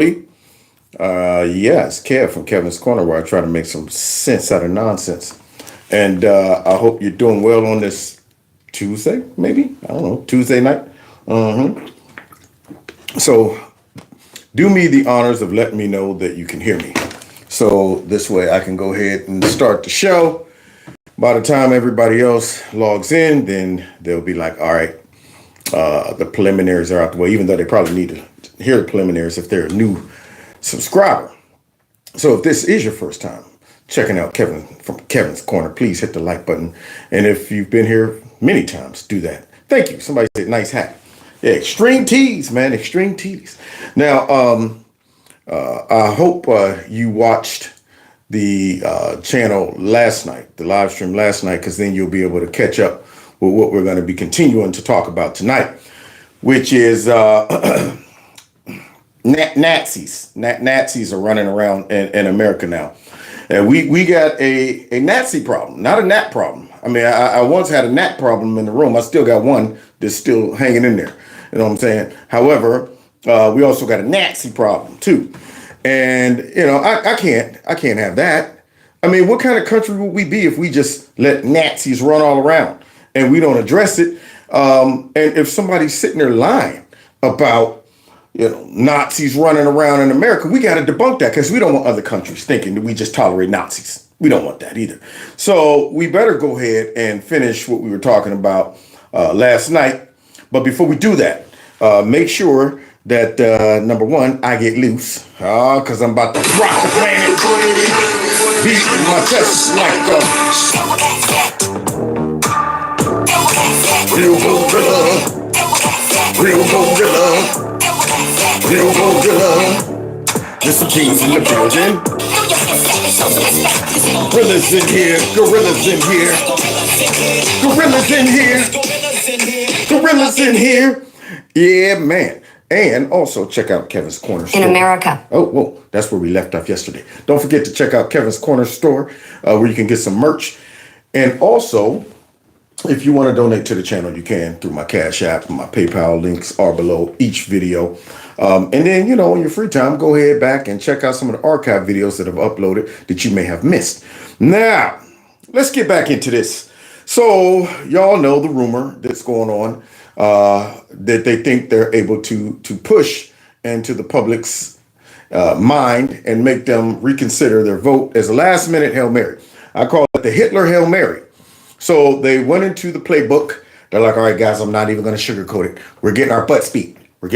Yes, Kev from Kevin's Corner, where I try to make some sense out of nonsense. And I hope you're doing well on this Tuesday, maybe? I don't know, Tuesday night. Uh-huh. So do me the honors of letting me know that you can hear me. So this way I can go ahead and start the show. By the time everybody else logs in, then they'll be like, all right, the preliminaries are out the way, even though they probably need to hear the preliminaries if they're a new subscriber. So if this is your first time checking out Kevin from Kevin's Corner, please hit the like button. And if you've been here many times, do that. Thank you. Somebody said nice hat. Yeah, extreme tees, man, extreme tees. Now, I hope you watched the channel last night, the live stream last night, because then you'll be able to catch up with what we're going to be continuing to talk about tonight, which is Nazis. Nazis are running around in America now. And we got a Nazi problem, not a Nat problem. I mean, I once had a Nat problem in the room. I still got one that's still hanging in there. You know what I'm saying? However, we also got a Nazi problem too. And, you know, I can't have that. I mean, what kind of country would we be if we just let Nazis run all around and we don't address it? And if somebody's sitting there lying about, you know, Nazis running around in America, we got to debunk that, because we don't want other countries thinking that we just tolerate Nazis. We don't want that either. So we better go ahead and finish what we were talking about last night. But before we do that, make sure that, number one, I get loose, because I'm about to rock the planet, beat my chest like a real gorilla, real gorilla, real gorilla. There's some kings in the building. Gorillas in here, gorillas in here, gorillas in here, gorillas in here. Yeah, man. And also check out Kevin's Corner Store. In America. Oh, whoa. That's where we left off yesterday. Don't forget to check out Kevin's Corner Store, where you can get some merch. And also, if you want to donate to the channel, you can through my Cash App. My PayPal links are below each video. And then, you know, in your free time, go ahead back and check out some of the archive videos that I've uploaded that you may have missed. Now, let's get back into this. So y'all know the rumor that's going on, that they think they're able to push into the public's mind and make them reconsider their vote as a last minute Hail Mary. I call it the Hitler Hail Mary. So they went into the playbook. They're like, all right, guys, I'm not even going to sugarcoat it. We're getting our butts beat. We're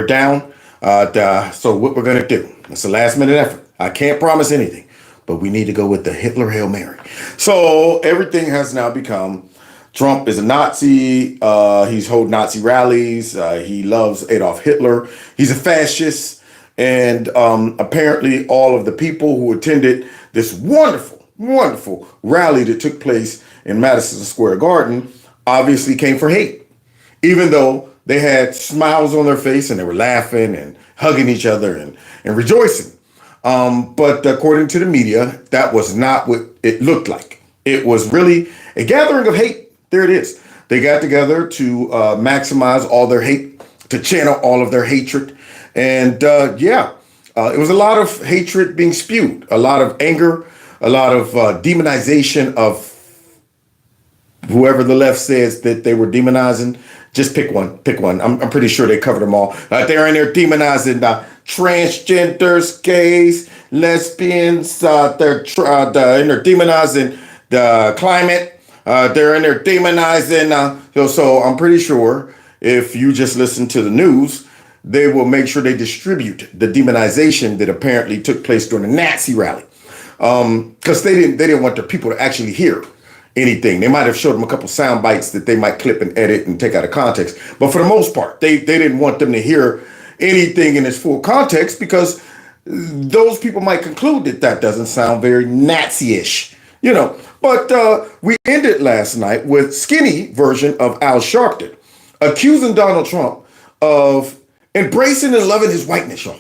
down. So what we're going to do, it's a last minute effort. I can't promise anything, but we need to go with the Hitler Hail Mary. So everything has now become Trump is a Nazi. He's holding Nazi rallies. He loves Adolf Hitler. He's a fascist. And apparently all of the people who attended this wonderful rally that took place in Madison Square Garden obviously came for hate, even though they had smiles on their face and they were laughing and hugging each other and rejoicing. But according to the media, that was not what it looked like. It was really a gathering of hate. There it is. They got together to maximize all their hate, to channel all of their hatred. And it was a lot of hatred being spewed, a lot of anger, a lot of demonization of whoever the left says that they were demonizing. Just pick one. I'm pretty sure they covered them all. They're in there demonizing transgenders, gays, lesbians. They're in there demonizing the climate. They're in there demonizing. So I'm pretty sure if you just listen to the news, they will make sure they distribute the demonization that apparently took place during the Nazi rally. Because they didn't want their people to actually hear anything. They might have showed them a couple sound bites that they might clip and edit and take out of context. But for the most part, they didn't want them to hear anything in its full context, because those people might conclude that that doesn't sound very Nazi-ish, you know. But we ended last night with skinny version of Al Sharpton accusing Donald Trump of embracing and loving his whiteness, y'all.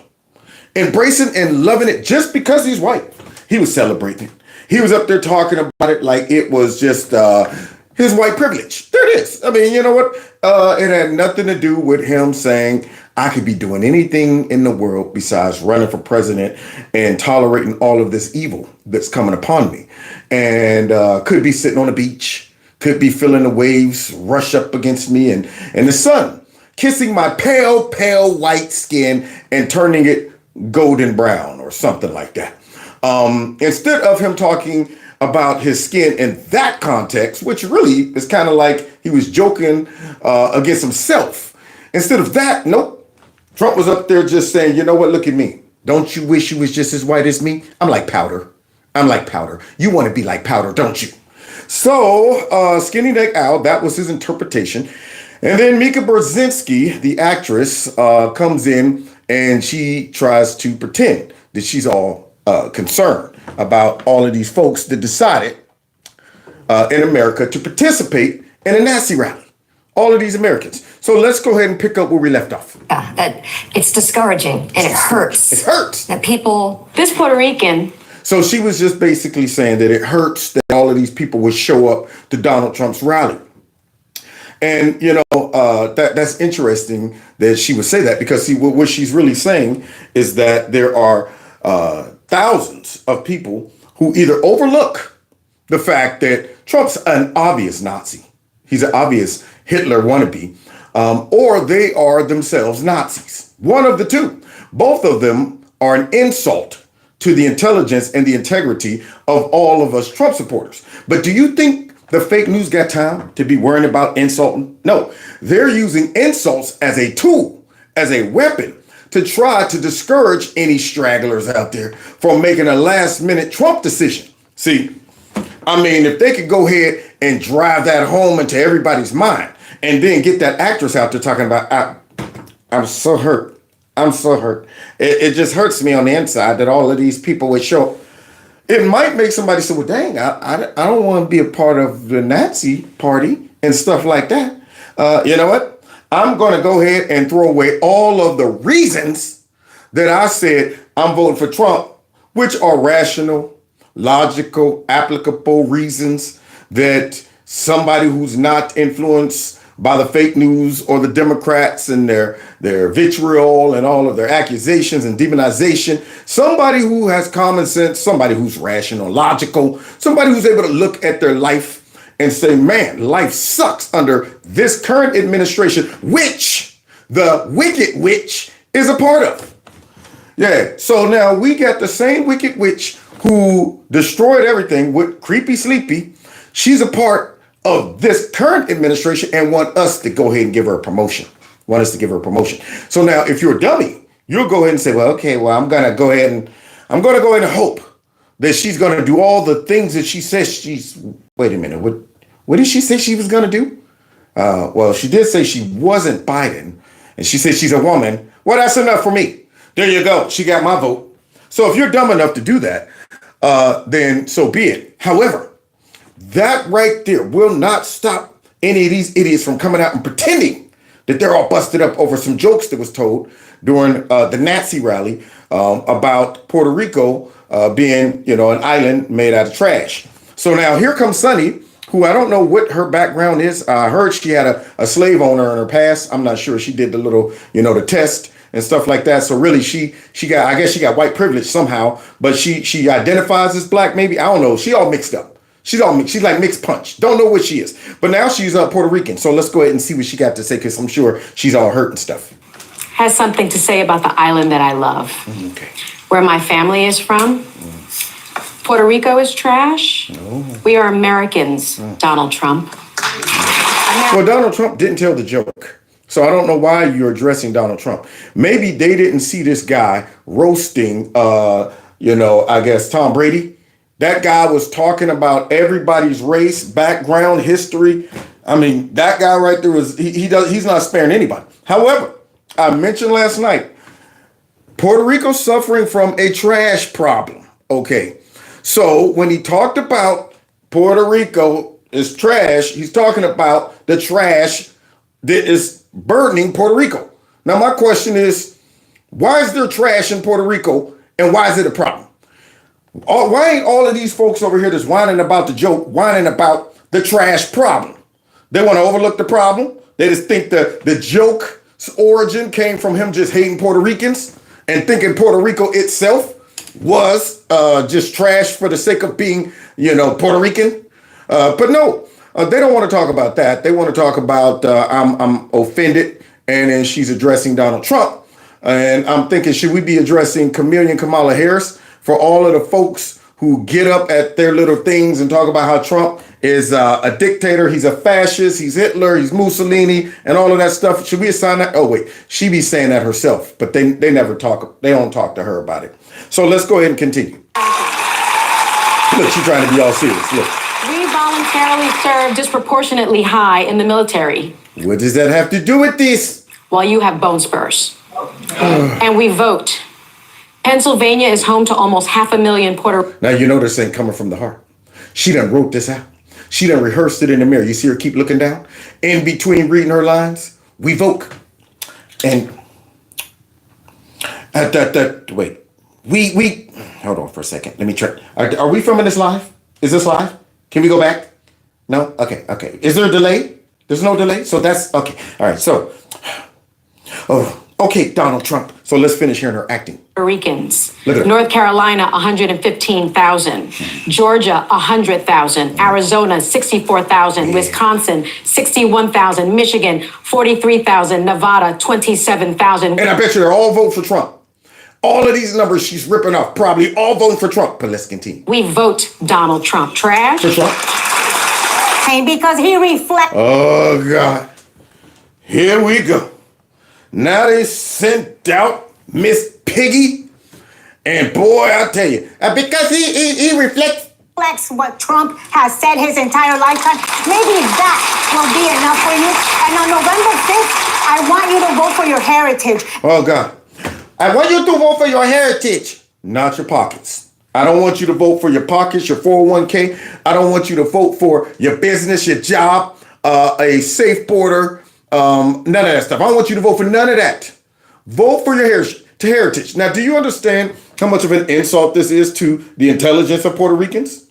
Embracing and loving it just because he's white. He was celebrating it. He was up there talking about it like it was just his white privilege. There it is. I mean, you know what? It had nothing to do with him saying I could be doing anything in the world besides running for president and tolerating all of this evil that's coming upon me. And could be sitting on a beach, could be feeling the waves rush up against me and the sun kissing my pale, pale white skin and turning it golden brown or something like that. Instead of him talking about his skin in that context, which really is kind of like he was joking against himself. Instead of that, nope. Trump was up there just saying, you know what, look at me. Don't you wish you was just as white as me? I'm like powder. I'm like powder. You want to be like powder, don't you? So Skinny Neck Al, that was his interpretation. And then Mika Brzezinski, the actress, comes in and she tries to pretend that she's all concerned about all of these folks that decided in America to participate in a Nazi rally. All of these Americans. So let's go ahead and pick up where we left off. That it's discouraging and it hurts. It hurts. That people, this Puerto Rican. So she was just basically saying that it hurts that all of these people would show up to Donald Trump's rally. And, you know, that's interesting that she would say that because, see, what she's really saying is that there are thousands of people who either overlook the fact that Trump's an obvious Nazi. He's an obvious Hitler wannabe, or they are themselves Nazis. One of the two. Both of them are an insult to the intelligence and the integrity of all of us Trump supporters. But do you think the fake news got time to be worrying about insulting? No, they're using insults as a tool, as a weapon to try to discourage any stragglers out there from making a last minute Trump decision. See, I mean, if they could go ahead and drive that home into everybody's mind and then get that actress out there talking about, I'm so hurt. I'm so hurt. It just hurts me on the inside that all of these people would show. It might make somebody say, well, dang, I don't want to be a part of the Nazi party and stuff like that. You know what? I'm going to go ahead and throw away all of the reasons that I said I'm voting for Trump, which are rational, logical, applicable reasons that somebody who's not influenced by the fake news or the Democrats and their vitriol and all of their accusations and demonization, somebody who has common sense, somebody who's rational, logical, somebody who's able to look at their life and say, man, life sucks under this current administration, which the wicked witch is a part of. Yeah, so now we got the same wicked witch who destroyed everything with Creepy Sleepy. She's a part of this current administration and want us to go ahead and give her a promotion. So now if you're a dummy, you'll go ahead and say, well, okay, well, I'm going to go ahead and hope that she's going to do all the things that she says wait a minute, what did she say she was going to do? Well, she did say she wasn't Biden and she said she's a woman. Well, that's enough for me. There you go. She got my vote. So if you're dumb enough to do that, then so be it. However, that right there will not stop any of these idiots from coming out and pretending that they're all busted up over some jokes that was told during the Nazi rally about Puerto Rico being, you know, an island made out of trash. So now here comes Sunny, who I don't know what her background is. I heard she had a slave owner in her past. I'm not sure. She did the little, you know, the test and stuff like that. So really she got, I guess she got white privilege somehow, but she identifies as black maybe. I don't know. She all mixed up. She's like mixed punch. Don't know what she is. But now she's Puerto Rican. So let's go ahead and see what she got to say, because I'm sure she's all hurt and stuff. Has something to say about the island that I love. Okay. Where my family is from. Puerto Rico is trash. Oh. We are Americans, Donald Trump. Well, Donald Trump didn't tell the joke. So I don't know why you're addressing Donald Trump. Maybe they didn't see this guy roasting, I guess Tom Brady. That guy was talking about everybody's race, background, history. I mean, that guy right there he's not sparing anybody. However, I mentioned last night, Puerto Rico's suffering from a trash problem. Okay. So when he talked about Puerto Rico is trash, he's talking about the trash that is burdening Puerto Rico. Now, my question is, why is there trash in Puerto Rico and why is it a problem? Why ain't all of these folks over here that's whining about the joke, whining about the trash problem? They want to overlook the problem. They just think the joke origin came from him just hating Puerto Ricans and thinking Puerto Rico itself was just trash for the sake of being, Puerto Rican. But no, they don't want to talk about that. They want to talk about I'm offended, and then she's addressing Donald Trump. And I'm thinking, should we be addressing Kamala Harris for all of the folks who get up at their little things and talk about how Trump is a dictator, he's a fascist, he's Hitler, he's Mussolini, and all of that stuff? Should we assign that? Oh, wait, she be saying that herself, but they never talk, they don't talk to her about it. So let's go ahead and continue. Look, she's trying to be all serious, look. We voluntarily serve disproportionately high in the military. What does that have to do with this? While you have bone spurs. And we vote. Pennsylvania is home to almost 500,000 Puerto. Now, you know this ain't coming from the heart. She done wrote this out. She done rehearsed it in the mirror. You see her keep looking down? In between reading her lines, we vote. And wait, we hold on for a second. Let me try. Are we filming this live? Is this live? Can we go back? No? Okay. Is there a delay? There's no delay? So that's okay. All right. So, okay, Donald Trump. So let's finish hearing her acting. Puerto Ricans. Look at her. North Carolina, 115,000. Georgia, 100,000. Arizona, 64,000. Yeah. Wisconsin, 61,000. Michigan, 43,000. Nevada, 27,000. And I bet you they're all voting for Trump. All of these numbers she's ripping off, probably all voting for Trump. But let's continue. We vote Donald Trump. Trash. For Trump. And because he reflects. Oh, God. Here we go. Now they sent out Miss Piggy. And boy, I tell you, because he reflects what Trump has said his entire lifetime, maybe that will be enough for you. And on November 5th, I want you to vote for your heritage. Oh, God. I want you to vote for your heritage, not your pockets. I don't want you to vote for your pockets, your 401k. I don't want you to vote for your business, your job, a safe border, none of that stuff. I don't want you to vote for none of that. Vote for your heritage. Now, do you understand how much of an insult this is to the intelligence of Puerto Ricans?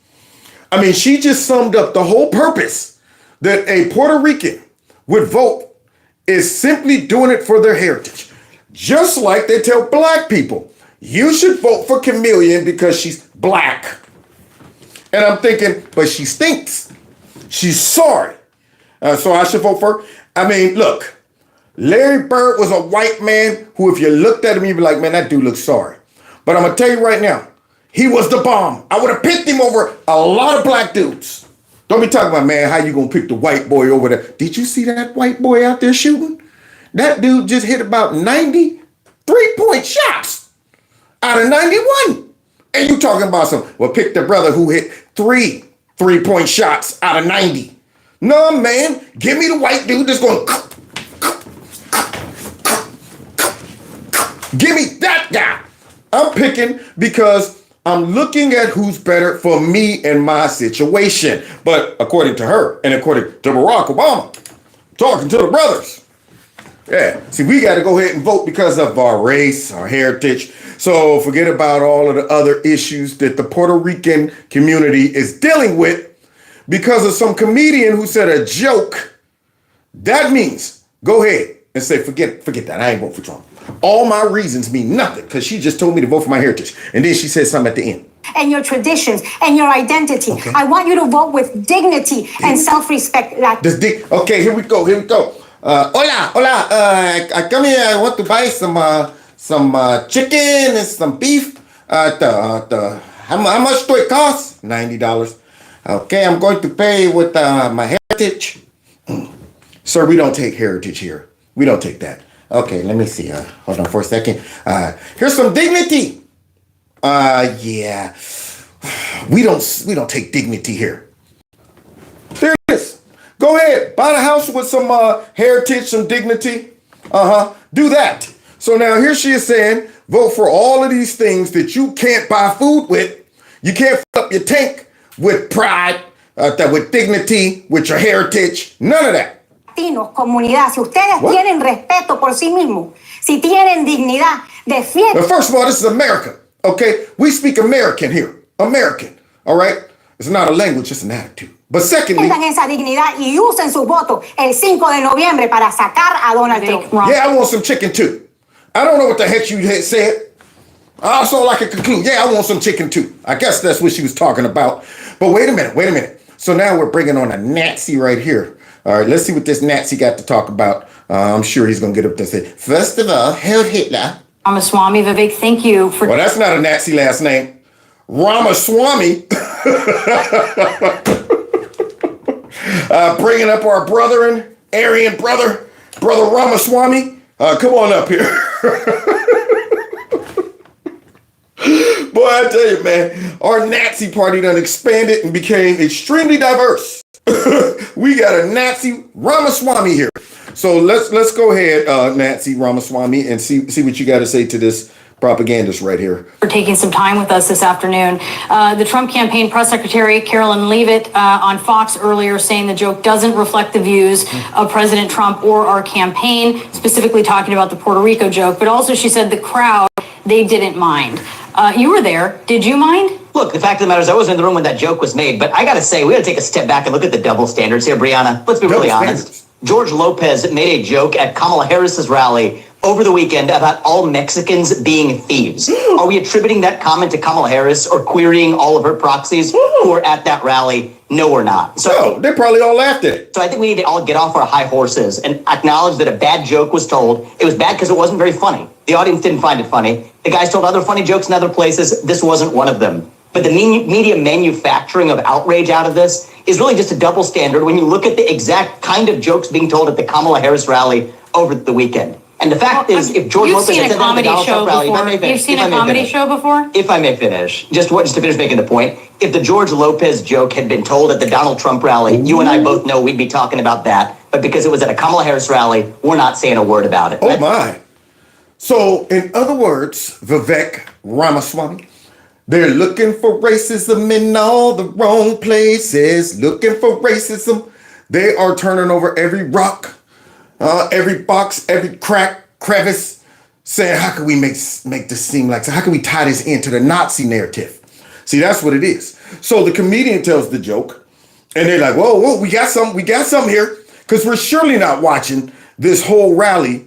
I mean, she just summed up the whole purpose that a Puerto Rican would vote is simply doing it for their heritage. Just like they tell black people, you should vote for Chameleon because she's black. And I'm thinking, but she stinks. She's sorry. So I should vote for her. I mean, look, Larry Bird was a white man who, if you looked at him, you'd be like, man, that dude looks sorry. But I'm going to tell you right now, he was the bomb. I would have picked him over a lot of black dudes. Don't be talking about, man, how you going to pick the white boy over there? Did you see that white boy out there shooting? That dude just hit about 90 3-point shots out of 91. And you talking about pick the brother who hit 3-point shots out of 90. No, man, give me the white dude that's going, give me that guy. I'm picking because I'm looking at who's better for me and my situation. But according to her and according to Barack Obama, talking to the brothers. Yeah, see, we got to go ahead and vote because of our race, our heritage. So forget about all of the other issues that the Puerto Rican community is dealing with because of some comedian who said a joke. That means go ahead and say, forget that. I ain't vote for Trump. All my reasons mean nothing because she just told me to vote for my heritage. And then she said something at the end. And your traditions and your identity. Okay. I want you to vote with dignity and self-respect. Okay, here we go. Hola. I come here. I want to buy some chicken and some beef. How much do it cost? $90. Okay, I'm going to pay with my heritage. Sir, we don't take heritage here. We don't take that. Okay, let me see. Hold on for a second. Here's some dignity. Yeah. We don't take dignity here. There it is. Go ahead, buy the house with some heritage, some dignity. Do that. So now here she is saying, vote for all of these things that you can't buy food with. You can't fill up your tank with pride, with dignity, with your heritage. None of that. Latinos, comunidad, si ustedes tienen respeto por sí mismos, si tienen dignidad, defienden. But first of all, this is America, okay? We speak American here. American, all right? It's not a language, it's an attitude. But secondly, tengan esa dignidad y usen su voto el 5 de noviembre para sacar a Donald Trump. yeah, I want some chicken too. I don't know what the heck you had said. That's all I can conclude. Yeah, I want some chicken too. I guess that's what she was talking about. But wait a minute. So now we're bringing on a Nazi right here. All right, let's see what this Nazi got to talk about. I'm sure he's going to get up there and say, first of all, Hail Hitler. Ramaswamy, Vivek, thank you for... Well, that's not a Nazi last name. Ramaswamy. Bringing up our brethren, Aryan brother Ramaswamy. Come on up here. Boy, I tell you, man, our Nazi party done expanded and became extremely diverse. We got a Nazi Ramaswamy here. So let's go ahead, Nazi Ramaswamy, and see what you got to say to this propagandist right here. For taking some time with us this afternoon. The Trump campaign press secretary, Carolyn Leavitt, on Fox earlier saying the joke doesn't reflect the views of President Trump or our campaign, specifically talking about the Puerto Rico joke. But also she said the crowd, they didn't mind. You were there. Did you mind? Look, the fact of the matter is I wasn't in the room when that joke was made, but I got to say, we got to take a step back and look at the double standards here, Brianna. Let's be really honest. George Lopez made a joke at Kamala Harris's rally over the weekend about all Mexicans being thieves. Are we attributing that comment to Kamala Harris or querying all of her proxies who were at that rally? No, we're not. So they probably all laughed at it. So I think we need to all get off our high horses and acknowledge that a bad joke was told. It was bad because it wasn't very funny. The audience didn't find it funny. The guys told other funny jokes in other places. This wasn't one of them. But the media manufacturing of outrage out of this is really just a double standard when you look at the exact kind of jokes being told at the Kamala Harris rally over the weekend. And the fact is, if George Lopez had said that at the Donald Trump rally, you've seen a comedy show before? If I may finish, just to finish making the point, if the George Lopez joke had been told at the Donald Trump rally, you and I both know we'd be talking about that. But because it was at a Kamala Harris rally, we're not saying a word about it. Oh, my. So, in other words, Vivek Ramaswamy, they're looking for racism in all the wrong places. Looking for racism. They are turning over every rock, every box, every crack, crevice, saying, how can we make this seem like, how can we tie this into the Nazi narrative? See, that's what it is. So the comedian tells the joke, and they're like, whoa, we got some here, because we're surely not watching this whole rally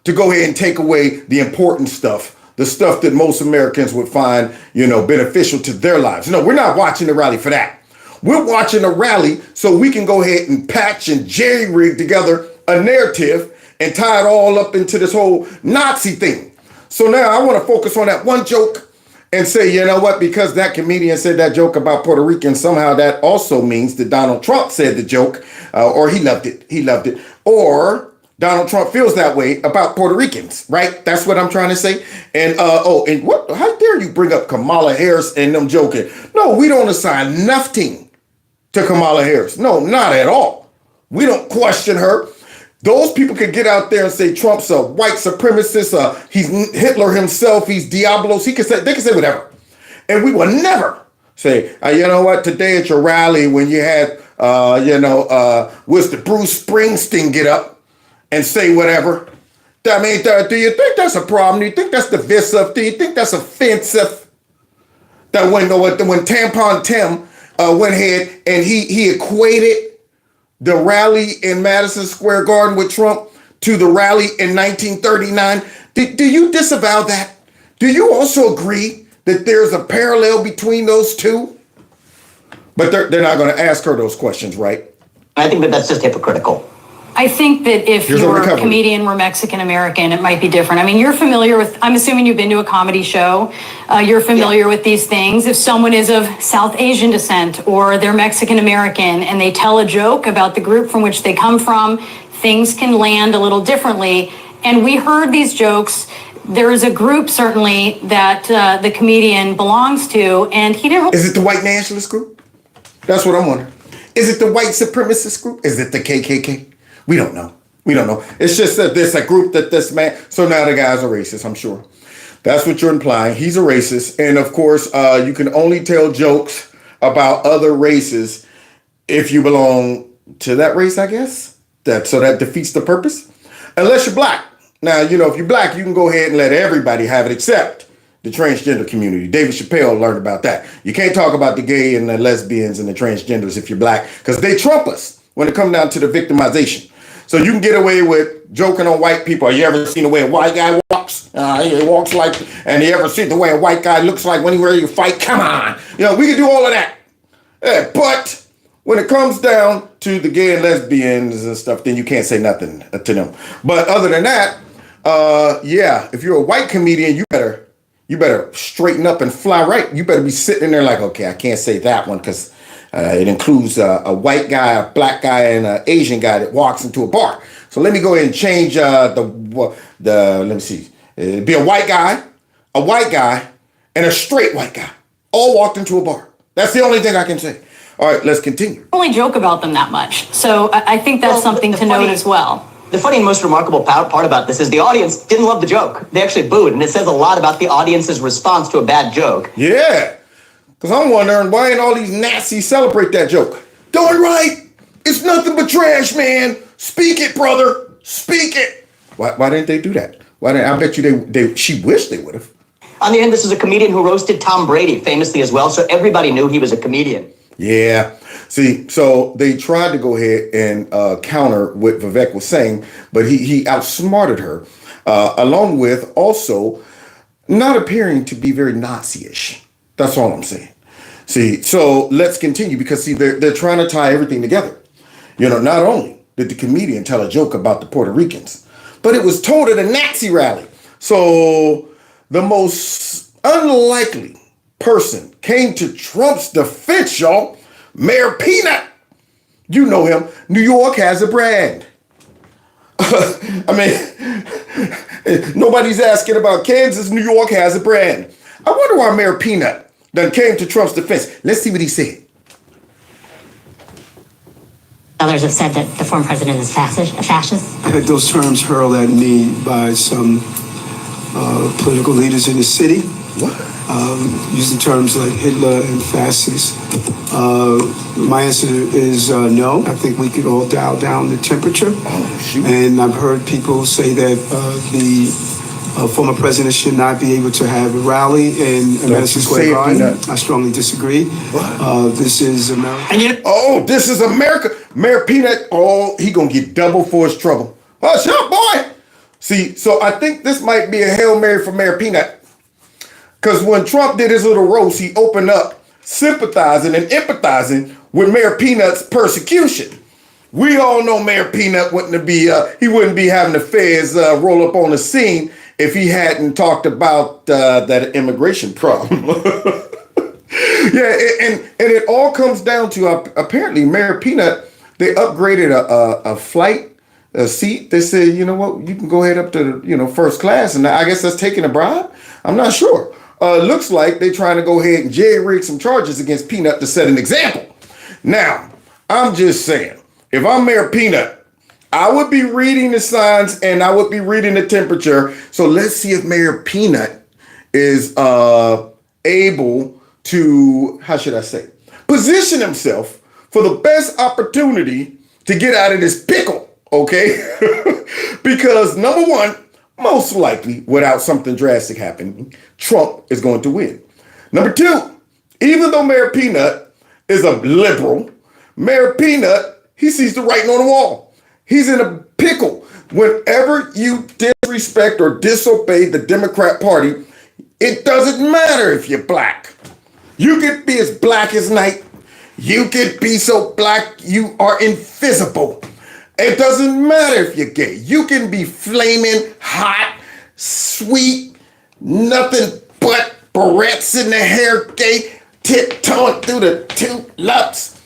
to go ahead and take away the important stuff, the stuff that most Americans would find, beneficial to their lives. No, we're not watching the rally for that. We're watching the rally so we can go ahead and patch and jerry-rig together a narrative and tie it all up into this whole Nazi thing. So now I want to focus on that one joke and say, you know what, because that comedian said that joke about Puerto Ricans, somehow that also means that Donald Trump said the joke, or he loved it, or Donald Trump feels that way about Puerto Ricans, right? That's what I'm trying to say. And how dare you bring up Kamala Harris and them joking? No, we don't assign nothing to Kamala Harris. No, not at all. We don't question her. Those people could get out there and say Trump's a white supremacist, he's Hitler himself, he's Diablos. They can say whatever. And we will never say, you know what, today at your rally when you had, was the Bruce Springsteen get up and say whatever. I mean, do you think that's a problem? Do you think that's divisive? Do you think that's offensive? That when Tampon Tim went ahead and he equated the rally in Madison Square Garden with Trump to the rally in 1939. Do you disavow that? Do you also agree that there's a parallel between those two? But they're not going to ask her those questions, right? I think that's just hypocritical. I think that if your comedian were Mexican American, it might be different. I mean, you're familiar with, I'm assuming you've been to a comedy show. You're familiar with these things. If someone is of South Asian descent or they're Mexican American and they tell a joke about the group from which they come from, things can land a little differently. And we heard these jokes. There is a group certainly that the comedian belongs to, and he didn't. Is it the white nationalist group? That's what I'm wondering. Is it the white supremacist group? Is it the KKK? We don't know. It's just that there's a group that this man. So now the guy's a racist, I'm sure. That's what you're implying. He's a racist. And of course, you can only tell jokes about other races if you belong to that race, I guess. So that defeats the purpose. Unless you're black. Now, if you're black, you can go ahead and let everybody have it except the transgender community. David Chappelle learned about that. You can't talk about the gay and the lesbians and the transgenders if you're black, because they trump us when it comes down to the victimization. So you can get away with joking on white people. You ever seen the way a white guy walks? He walks like, and you ever seen the way a white guy looks like when he ready to fight? Come on. We can do all of that. Yeah, but when it comes down to the gay and lesbians and stuff, then you can't say nothing to them. But other than that, if you're a white comedian, you better straighten up and fly right. You better be sitting there like, okay, I can't say that one because it includes a white guy, a black guy, and an Asian guy that walks into a bar. So let me go ahead and change let me see. It'd be a white guy, and a straight white guy all walked into a bar. That's the only thing I can say. All right, let's continue. Only joke about them that much. So I think that's something to note as well. The funny and most remarkable part about this is the audience didn't love the joke. They actually booed, and it says a lot about the audience's response to a bad joke. Yeah, because I'm wondering why ain't all these Nazis celebrate that joke? Darn right, it's nothing but trash, man. Speak it, brother. Speak it. Why didn't they do that? I bet you she wished they would have. On the end, this is a comedian who roasted Tom Brady famously as well, so everybody knew he was a comedian. Yeah. See, so they tried to go ahead and counter what Vivek was saying, but he outsmarted her, along with also not appearing to be very Nazi-ish. That's all I'm saying. See, so let's continue because, see, they're trying to tie everything together. Not only did the comedian tell a joke about the Puerto Ricans, but it was told at a Nazi rally. So the most unlikely person came to Trump's defense, y'all. Mayor Peanut. You know him. New York has a brand. Nobody's asking about Kansas. New York has a brand. I wonder why Mayor Peanut done came to Trump's defense. Let's see what he said. Others have said that the former president is a fascist. I had those terms hurled at me by some political leaders in the city. What? Using terms like Hitler and fascist. My answer is no. I think we could all dial down the temperature. Oh, shoot. And I've heard people say that the former president should not be able to have a rally in Madison Square Garden. I strongly disagree. This is America. This is America. Mayor Peanut, he gonna get double for his trouble. Hush up, boy. See, so I think this might be a Hail Mary for Mayor Peanut. Because when Trump did his little roast, he opened up sympathizing and empathizing with Mayor Peanut's persecution. We all know Mayor Peanut wouldn't be having the feds roll up on the scene if he hadn't talked about that immigration problem. Yeah, and it all comes down to apparently Mayor Peanut, they upgraded a flight seat. They said, you know what, you can go ahead up to first class, and I guess that's taking a bribe. I'm not sure. Looks like they're trying to go ahead and jerry-rig some charges against Peanut to set an example. Now, I'm just saying, if I'm Mayor Peanut, I would be reading the signs and I would be reading the temperature. So let's see if Mayor Peanut is able to, position himself for the best opportunity to get out of this pickle, okay? Because number one, most likely, without something drastic happening, Trump is going to win. Number two, even though Mayor Peanut is a liberal, Mayor Peanut, he sees the writing on the wall. He's in a pickle. Whenever you disrespect or disobey the Democrat Party, it doesn't matter if you're black. You could be as black as night. You could be so black you are invisible. It doesn't matter if you're gay. You can be flaming hot, sweet, nothing but barrettes in the hair, gay, tiptoeing through the tulips,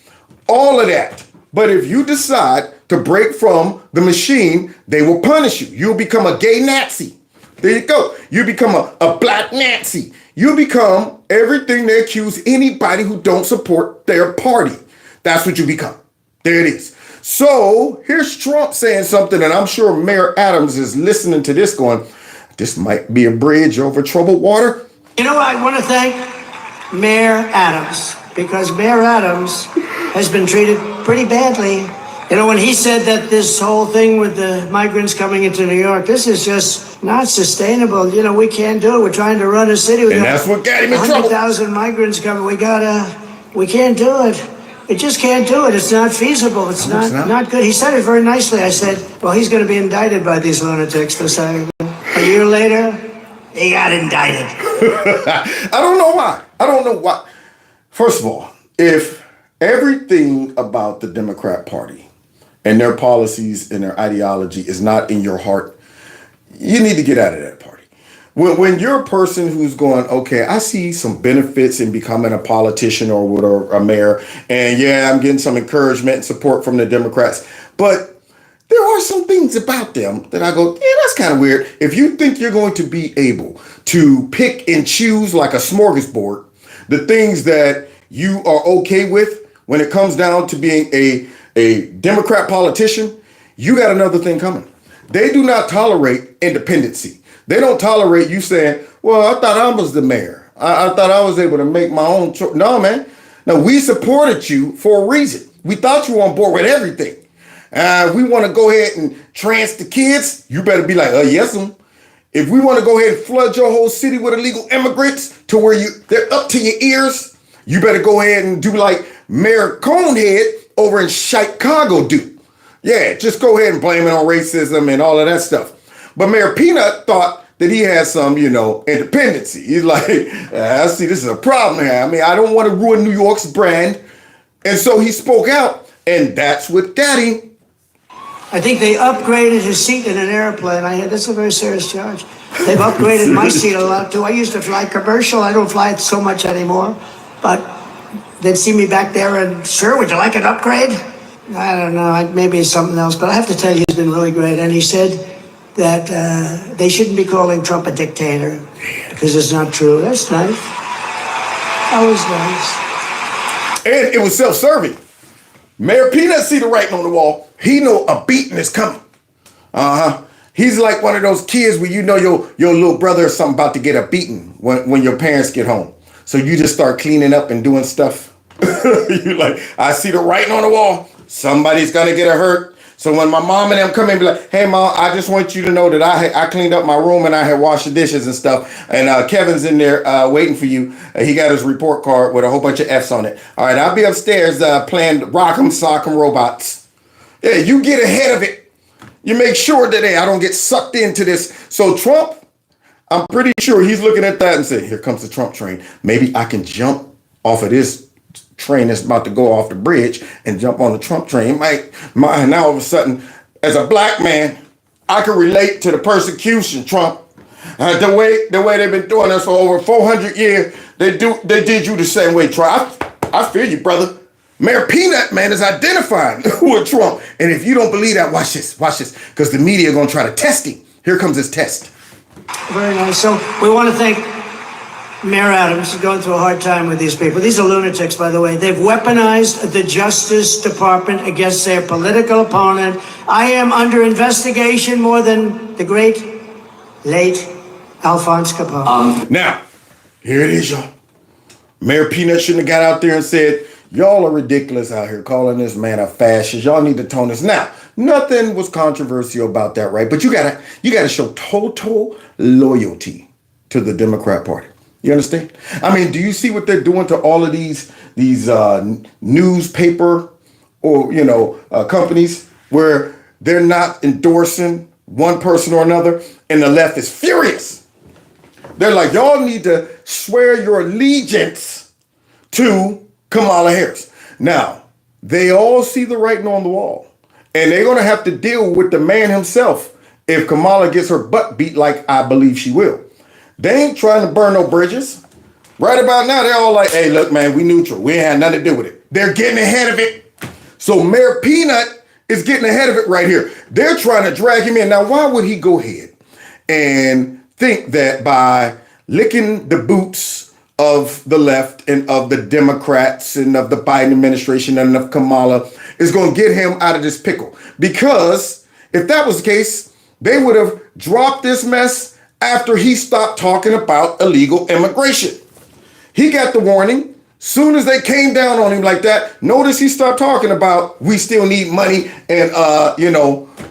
all of that. But if you decide to break from the machine, they will punish you. You'll become a gay Nazi. There you go. You become a black Nazi. You become everything they accuse anybody who don't support their party. That's what you become. There it is. So here's Trump saying something, and I'm sure Mayor Adams is listening to this going, this might be a bridge over troubled water. You know, I want to thank Mayor Adams, because Mayor Adams has been treated pretty badly You know, when he said that this whole thing with the migrants coming into New York, this is just not sustainable. You know, we can't do it. We're trying to run a city with And that's what got him in trouble. 100,000 migrants coming. We can't do it. It just can't do it. It's not feasible. It's not good. He said it very nicely. I said, well, he's going to be indicted by these lunatics. A year later, he got indicted. I don't know why. I don't know why. First of all, if everything about the Democrat Party and their policies and their ideology is not in your heart, you need to get out of that party. When you're a person who's going, okay, I see some benefits in becoming a politician or a mayor, and yeah, I'm getting some encouragement and support from the Democrats, but there are some things about them that I go, yeah, that's kind of weird. If you think you're going to be able to pick and choose like a smorgasbord, the things that you are okay with when it comes down to being a Democrat politician, you got another thing coming. They do not tolerate independency. They don't tolerate you saying, well, I thought I was the mayor. I thought I was able to make my own choice. No, man. No, we supported you for a reason. We thought you were on board with everything. We want to go ahead and trans the kids. You better be like, yes, if we want to go ahead and flood your whole city with illegal immigrants to where they're up to your ears, you better go ahead and do like Mayor Conehead over in Chicago do. Yeah, just go ahead and blame it on racism and all of that stuff. But Mayor Peanut thought that he had some, independency. He's like, I see this is a problem here. I mean, I don't want to ruin New York's brand. And so he spoke out, and that's what got him. I think they upgraded his seat in an airplane. That's a very serious charge. They've upgraded my seat a lot, too. I used to fly commercial. I don't fly it so much anymore. But they'd see me back there and, sir, would you like an upgrade? I don't know. Maybe it's something else. But I have to tell you, he's been really great. And he said that they shouldn't be calling Trump a dictator because it's not true. That's nice. That was nice. And it was self-serving. Mayor Peanut see the writing on the wall. He know a beating is coming. He's like one of those kids where you know your little brother or something about to get a beating when your parents get home. So you just start cleaning up and doing stuff. You like, I see the writing on the wall. Somebody's gonna get hurt. So when my mom and them come in and be like, hey, Mom, I just want you to know that I cleaned up my room and I had washed the dishes and stuff. And Kevin's in there waiting for you. He got his report card with a whole bunch of F's on it. All right, I'll be upstairs playing Rock'em Sock'em Robots. Yeah, you get ahead of it. You make sure that, hey, I don't get sucked into this. So Trump, I'm pretty sure he's looking at that and saying, here comes the Trump train. Maybe I can jump off of this train that's about to go off the bridge and jump on the Trump train. Now all of a sudden, as a black man, I can relate to the persecution, Trump. The way they've been doing this for over 400 years, they did you the same way, Trump. I feel you, brother. Mayor Peanut, man, is identifying with Trump. And if you don't believe that, watch this, because the media are going to try to test him. Here comes his test. Very nice. So we want to thank Mayor Adams is going through a hard time with these people. These are lunatics, by the way. They've weaponized the Justice Department against their political opponent. I am under investigation more than the great, late Alphonse Capone. Now, here it is, y'all. Mayor Peanut shouldn't have got out there and said, y'all are ridiculous out here calling this man a fascist. Y'all need to tone this. Now, nothing was controversial about that, right? But you gotta show total loyalty to the Democrat Party. You understand? I mean, do you see what they're doing to all of these newspaper or companies where they're not endorsing one person or another, and the left is furious. They're like, y'all need to swear your allegiance to Kamala Harris. Now, they all see the writing on the wall, and they're going to have to deal with the man himself if Kamala gets her butt beat like I believe she will. They ain't trying to burn no bridges. Right about now, they're all like, hey, look, man, we neutral. We ain't had nothing to do with it. They're getting ahead of it. So Mayor Peanut is getting ahead of it right here. They're trying to drag him in. Now, why would he go ahead and think that by licking the boots of the left and of the Democrats and of the Biden administration and of Kamala is going to get him out of this pickle? Because if that was the case, they would have dropped this mess after he stopped talking about illegal immigration. He got the warning. Soon as they came down on him like that, notice he stopped talking about we still need money and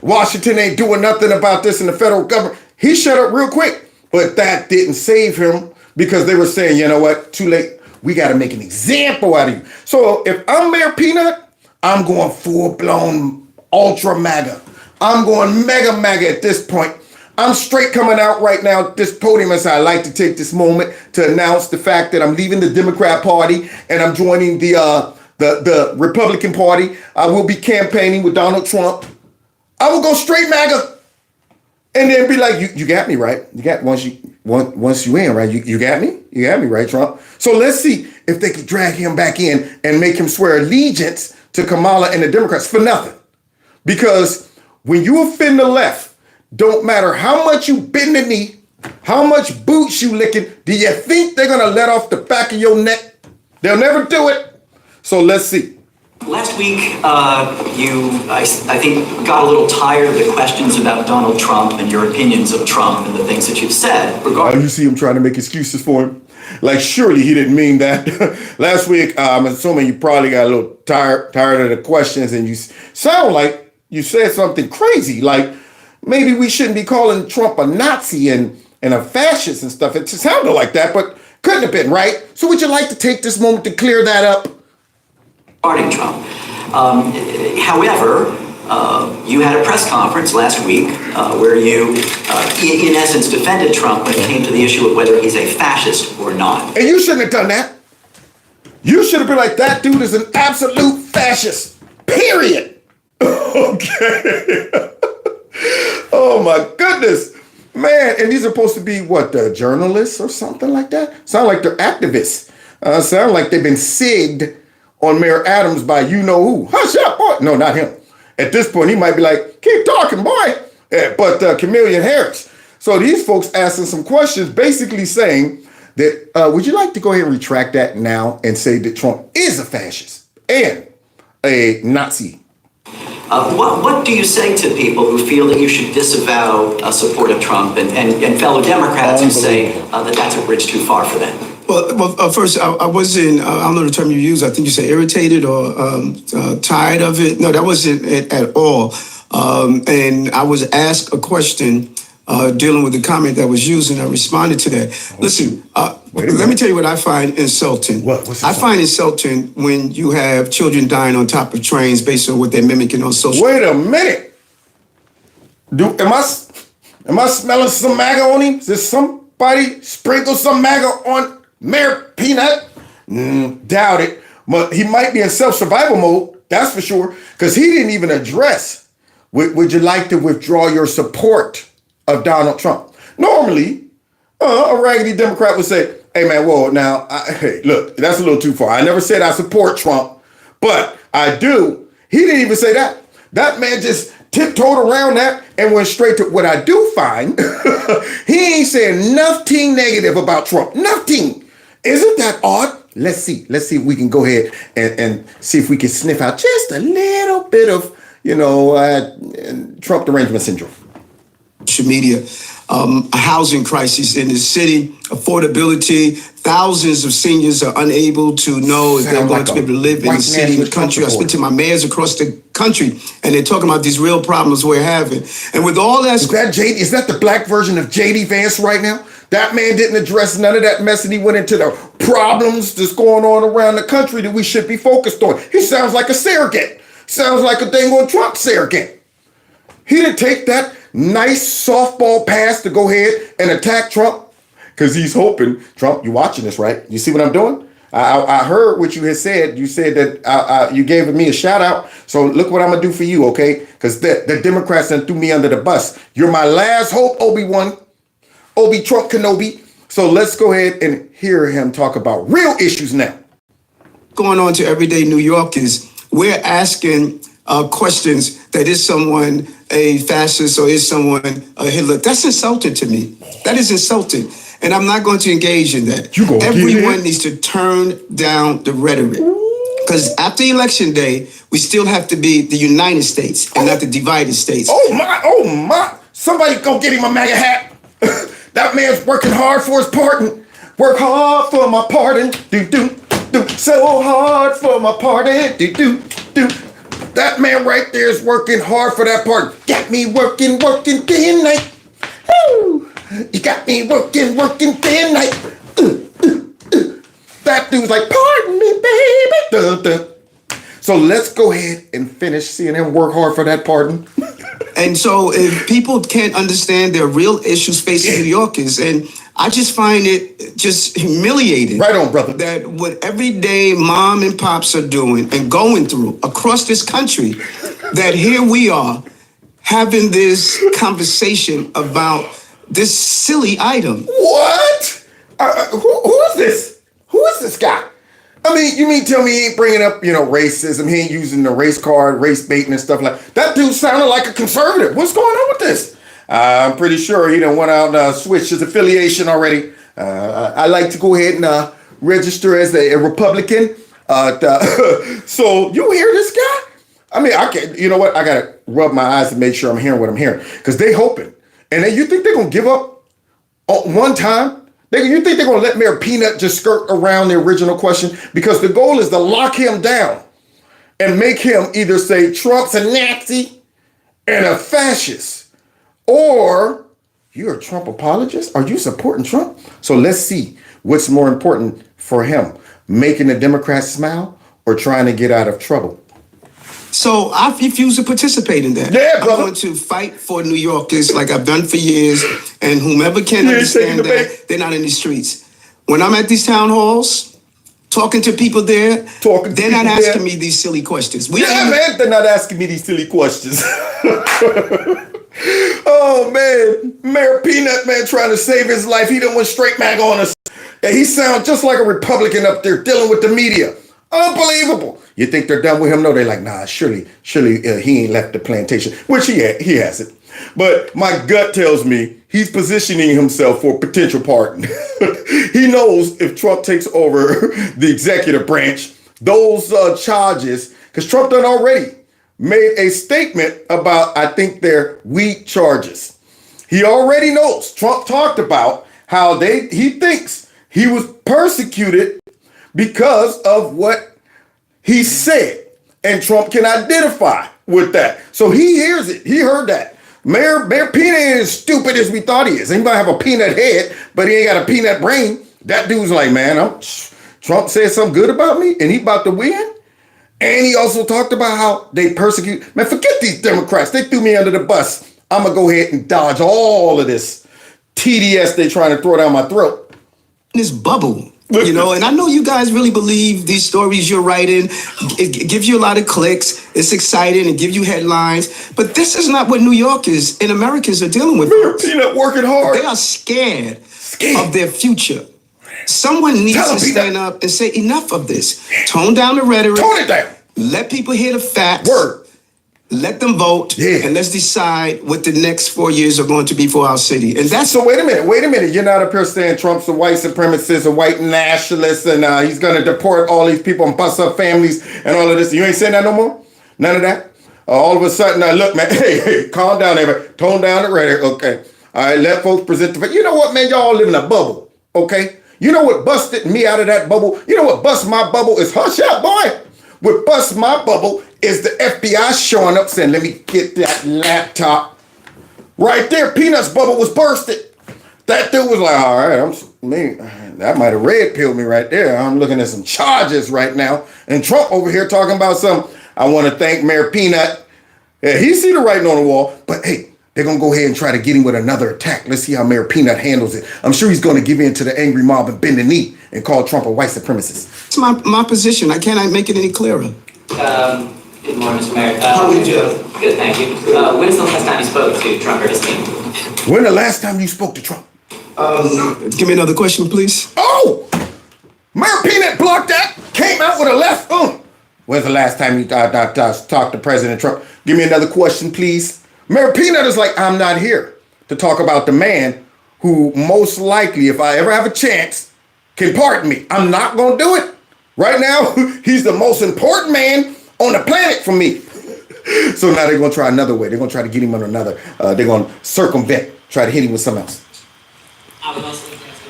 Washington ain't doing nothing about this in the federal government. He shut up real quick, but that didn't save him because they were saying, you know what, too late. We got to make an example out of you. So if I'm Mayor Peanut, I'm going full blown ultra MAGA. I'm going mega MAGA at this point. I'm straight coming out right now at this podium as I like to take this moment to announce the fact that I'm leaving the Democrat Party and I'm joining the Republican Party. I will be campaigning with Donald Trump. I will go straight MAGA and then be like, you got me, right? You got once you in, right? You got me? You got me, right, Trump? So let's see if they can drag him back in and make him swear allegiance to Kamala and the Democrats for nothing. Because when you offend the left, don't matter how much you bend the knee, how much boots you licking, do you think they're going to let off the back of your neck? They'll never do it. So let's see. Last week, I think, got a little tired of the questions about Donald Trump and your opinions of Trump and the things that you've said regarding. You see him trying to make excuses for him? Like, surely he didn't mean that. Last week, I'm assuming you probably got a little tired of the questions and you sound like you said something crazy. Like, maybe we shouldn't be calling Trump a Nazi and a fascist and stuff. It sounded like that, but couldn't have been, right? So would you like to take this moment to clear that up? Regarding Trump. However, you had a press conference last week where you, in essence, defended Trump when it came to the issue of whether he's a fascist or not. And you shouldn't have done that. You should have been like, that dude is an absolute fascist. Period. Okay. Oh my goodness. Man, and these are supposed to be what, journalists or something like that? Sound like they're activists. Sound like they've been sigged on Mayor Adams by you know who. Hush up, boy. No, not him. At this point, he might be like, keep talking, boy. But Chameleon Harris. So these folks asking some questions, basically saying that, would you like to go ahead and retract that now and say that Trump is a fascist and a Nazi? What do you say to people who feel that you should disavow support of Trump and fellow Democrats who say that that's a bridge too far for them? Well, first, I wasn't, I don't know the term you use. I think you said irritated or tired of it. No, that wasn't it at all. And I was asked a question dealing with the comment that was used, and I responded to that. Listen, let me tell you what I find insulting. I find insulting when you have children dying on top of trains based on what they're mimicking on social. Wait a minute. Am I smelling some MAGA on him? Did somebody sprinkle some MAGA on Mayor Peanut? Doubt it. But he might be in self-survival mode, that's for sure, because he didn't even address, would you like to withdraw your support of Donald Trump? Normally, a raggedy Democrat would say, hey man, whoa, now, hey, look, that's a little too far. I never said I support Trump, but I do. He didn't even say that. That man just tiptoed around that and went straight to what I do find. He ain't saying nothing negative about Trump. Nothing. Isn't that odd? Let's see if we can go ahead and see if we can sniff out just a little bit of, Trump derangement syndrome. Social media, a housing crisis in the city, affordability. Thousands of seniors are unable to know if they're going to be able to live in the city, in the country. I speak to my mayors across the country, and they're talking about these real problems we're having. And with all that, is that the black version of JD Vance right now? That man didn't address none of that mess, and he went into the problems that's going on around the country that we should be focused on. He sounds like a surrogate. Sounds like a dang on Trump surrogate. He didn't take that nice softball pass to go ahead and attack Trump because he's hoping, Trump, you watching this, right? You see what I'm doing? I heard what you had said. You said that you gave me a shout out. So look what I'm going to do for you, okay? Because the Democrats done threw me under the bus. You're my last hope, Obi-Wan. Obi-Trump Kenobi. So let's go ahead and hear him talk about real issues now. Going on to everyday New Yorkers, we're asking questions that is someone a fascist or is someone a Hitler. That's insulting to me. That is insulting. And I'm not going to engage in that. Everyone needs to turn down the rhetoric. Because after Election Day, we still have to be the United States and not the divided states. Oh my. Somebody go get him a MAGA hat. That man's working hard for his pardon. Work hard for my pardon. Do. do. So hard for my party. Do, do, do. That man right there is working hard for that party. Got me working day and night. Woo! You got me working day and night. That dude's like, pardon me, baby. Duh, duh. So let's go ahead and finish seeing him work hard for that pardon. And so if people can't understand their real issues facing New Yorkers, and I just find it just humiliating. Right on, brother. That what everyday mom and pops are doing and going through across this country, that here we are having this conversation about this silly item. What? Who is this? Who is this guy? I mean, you mean tell me he ain't bringing up, racism? He ain't using the race card, race baiting and stuff like that. That dude sounded like a conservative. What's going on with this? I'm pretty sure he done went out and switched his affiliation already. I like to go ahead and register as a Republican. So you hear this guy? I mean, I can't. You know what? I gotta rub my eyes to make sure I'm hearing what I'm hearing, because they hoping. And then you think they're gonna give up one time? You think they're gonna let Mayor Peanut just skirt around the original question? Because the goal is to lock him down and make him either say Trump's a Nazi and a fascist, or you're a Trump apologist. Are you supporting Trump? So let's see what's more important for him: making the Democrats smile or trying to get out of trouble. So I refuse to participate in that. Yeah, brother. I'm going to fight for New Yorkers like I've done for years, and whomever can understand that, they're not in the streets. When I'm at these town halls, talking to people there, they're not asking me these silly questions. Man, they're not asking me these silly questions. Oh, man. Mayor Peanut, man, trying to save his life. He done went straight MAGA on us. And he sounds just like a Republican up there dealing with the media. Unbelievable. You think they're done with him? No, they're like, nah, surely he ain't left the plantation, which he hasn't. But my gut tells me he's positioning himself for potential pardon. He knows if Trump takes over the executive branch, those charges, because Trump done already made a statement about, I think they're weak charges. He already knows. Trump talked about how he thinks he was persecuted because of what he said. And Trump can identify with that. So he hears it. He heard that. Mayor Peanut ain't as stupid as we thought he is. He might have a peanut head, but he ain't got a peanut brain. That dude's like, man, Trump said something good about me and he about to win. And he also talked about how they persecute. Man, forget these Democrats. They threw me under the bus. I'm going to go ahead and dodge all of this TDS they trying to throw down my throat. This bubble. And I know you guys really believe these stories you're writing. It gives you a lot of clicks. It's exciting and give you headlines. But this is not what New Yorkers and Americans are dealing with. Mayor Peanut working hard. They are scared of their future. Someone needs to stand up and say enough of this. Tone down the rhetoric. Tone it down. Let people hear the facts. Word. Let them vote, and let's decide what the next 4 years are going to be for our city. And that's so. Wait a minute. You're not up here saying Trump's a white supremacist, a white nationalist, and he's going to deport all these people and bust up families and all of this. You ain't saying that no more? None of that? All of a sudden, look, man, hey, calm down, everybody. Tone down the rhetoric, okay? All right, let folks present the fact. You know what, man? Y'all live in a bubble, okay? You know what busted me out of that bubble? You know what bust my bubble is? Hush up, boy. What bust my bubble is the FBI showing up saying, let me get that laptop. Right there, Peanut's bubble was bursted. That dude was like, all right, that might have red pilled me right there. I'm looking at some charges right now. And Trump over here talking about something. I want to thank Mayor Peanut. Yeah, he see the writing on the wall. But hey, they're going to go ahead and try to get him with another attack. Let's see how Mayor Peanut handles it. I'm sure he's going to give in to the angry mob and bend the knee and call Trump a white supremacist. It's my position. I cannot make it any clearer. Good morning, Mr. Mayor. How are you doing? Good, thank you. When's the last time you spoke to Trump or his team? When the last time you spoke to Trump? Give me another question, please. Oh! Mayor Peanut blocked that. Came out with a left. When's the last time you talked to President Trump? Give me another question, please. Mayor Peanut is like, I'm not here to talk about the man who most likely, if I ever have a chance, can pardon me. I'm not going to do it. Right now, he's the most important man on the planet for me. So now they're going to try another way. They're going to try to get him on another. They're going to circumvent, try to hit him with something else.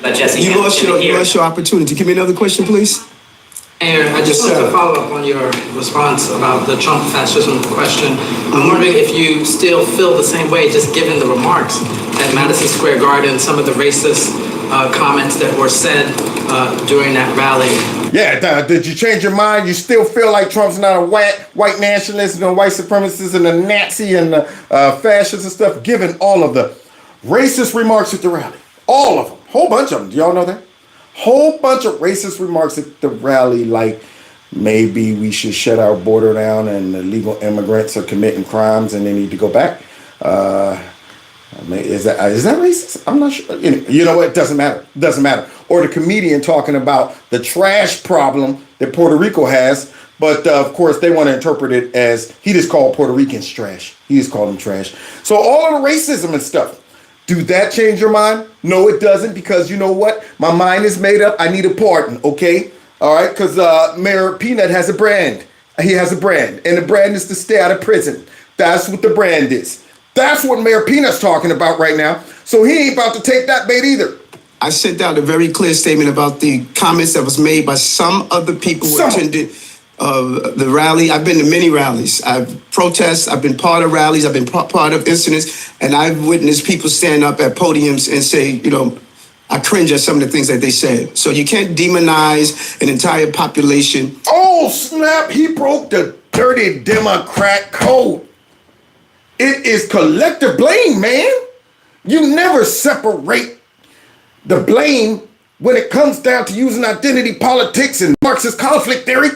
But Jesse, you lost your opportunity. Give me another question, please. Mayor, I just wanted to follow up on your response about the Trump fascism question. I'm wondering if you still feel the same way, just given the remarks at Madison Square Garden, some of the racist comments that were said during that rally. Yeah, did you change your mind? You still feel like Trump's not a white nationalist and a white supremacist and a Nazi and a fascist and stuff, given all of the racist remarks at the rally? All of them. Whole bunch of them. Do y'all know that? Whole bunch of racist remarks at the rally, like maybe we should shut our border down and illegal immigrants are committing crimes and they need to go back. Is that racist? I'm not sure. You know what? It doesn't matter. It doesn't matter. Or the comedian talking about the trash problem that Puerto Rico has, but of course they want to interpret it as he just called Puerto Ricans trash. He just called them trash. So all of the racism and stuff. Do that change your mind? No, it doesn't, because you know what? My mind is made up. I need a pardon, okay? All right, because Mayor Peanut has a brand. He has a brand, and the brand is to stay out of prison. That's what the brand is. That's what Mayor Peanut's talking about right now. So he ain't about to take that bait either. I sent out a very clear statement about the comments that was made by some of the people who attended the rally. I've been to many rallies. I've protested. I've been part of rallies. I've been part of incidents, and I've witnessed people stand up at podiums and say, I cringe at some of the things that they said. So you can't demonize an entire population. Oh, snap. He broke the dirty Democrat code. It is collective blame, man. You never separate the blame when it comes down to using identity politics and Marxist conflict theory.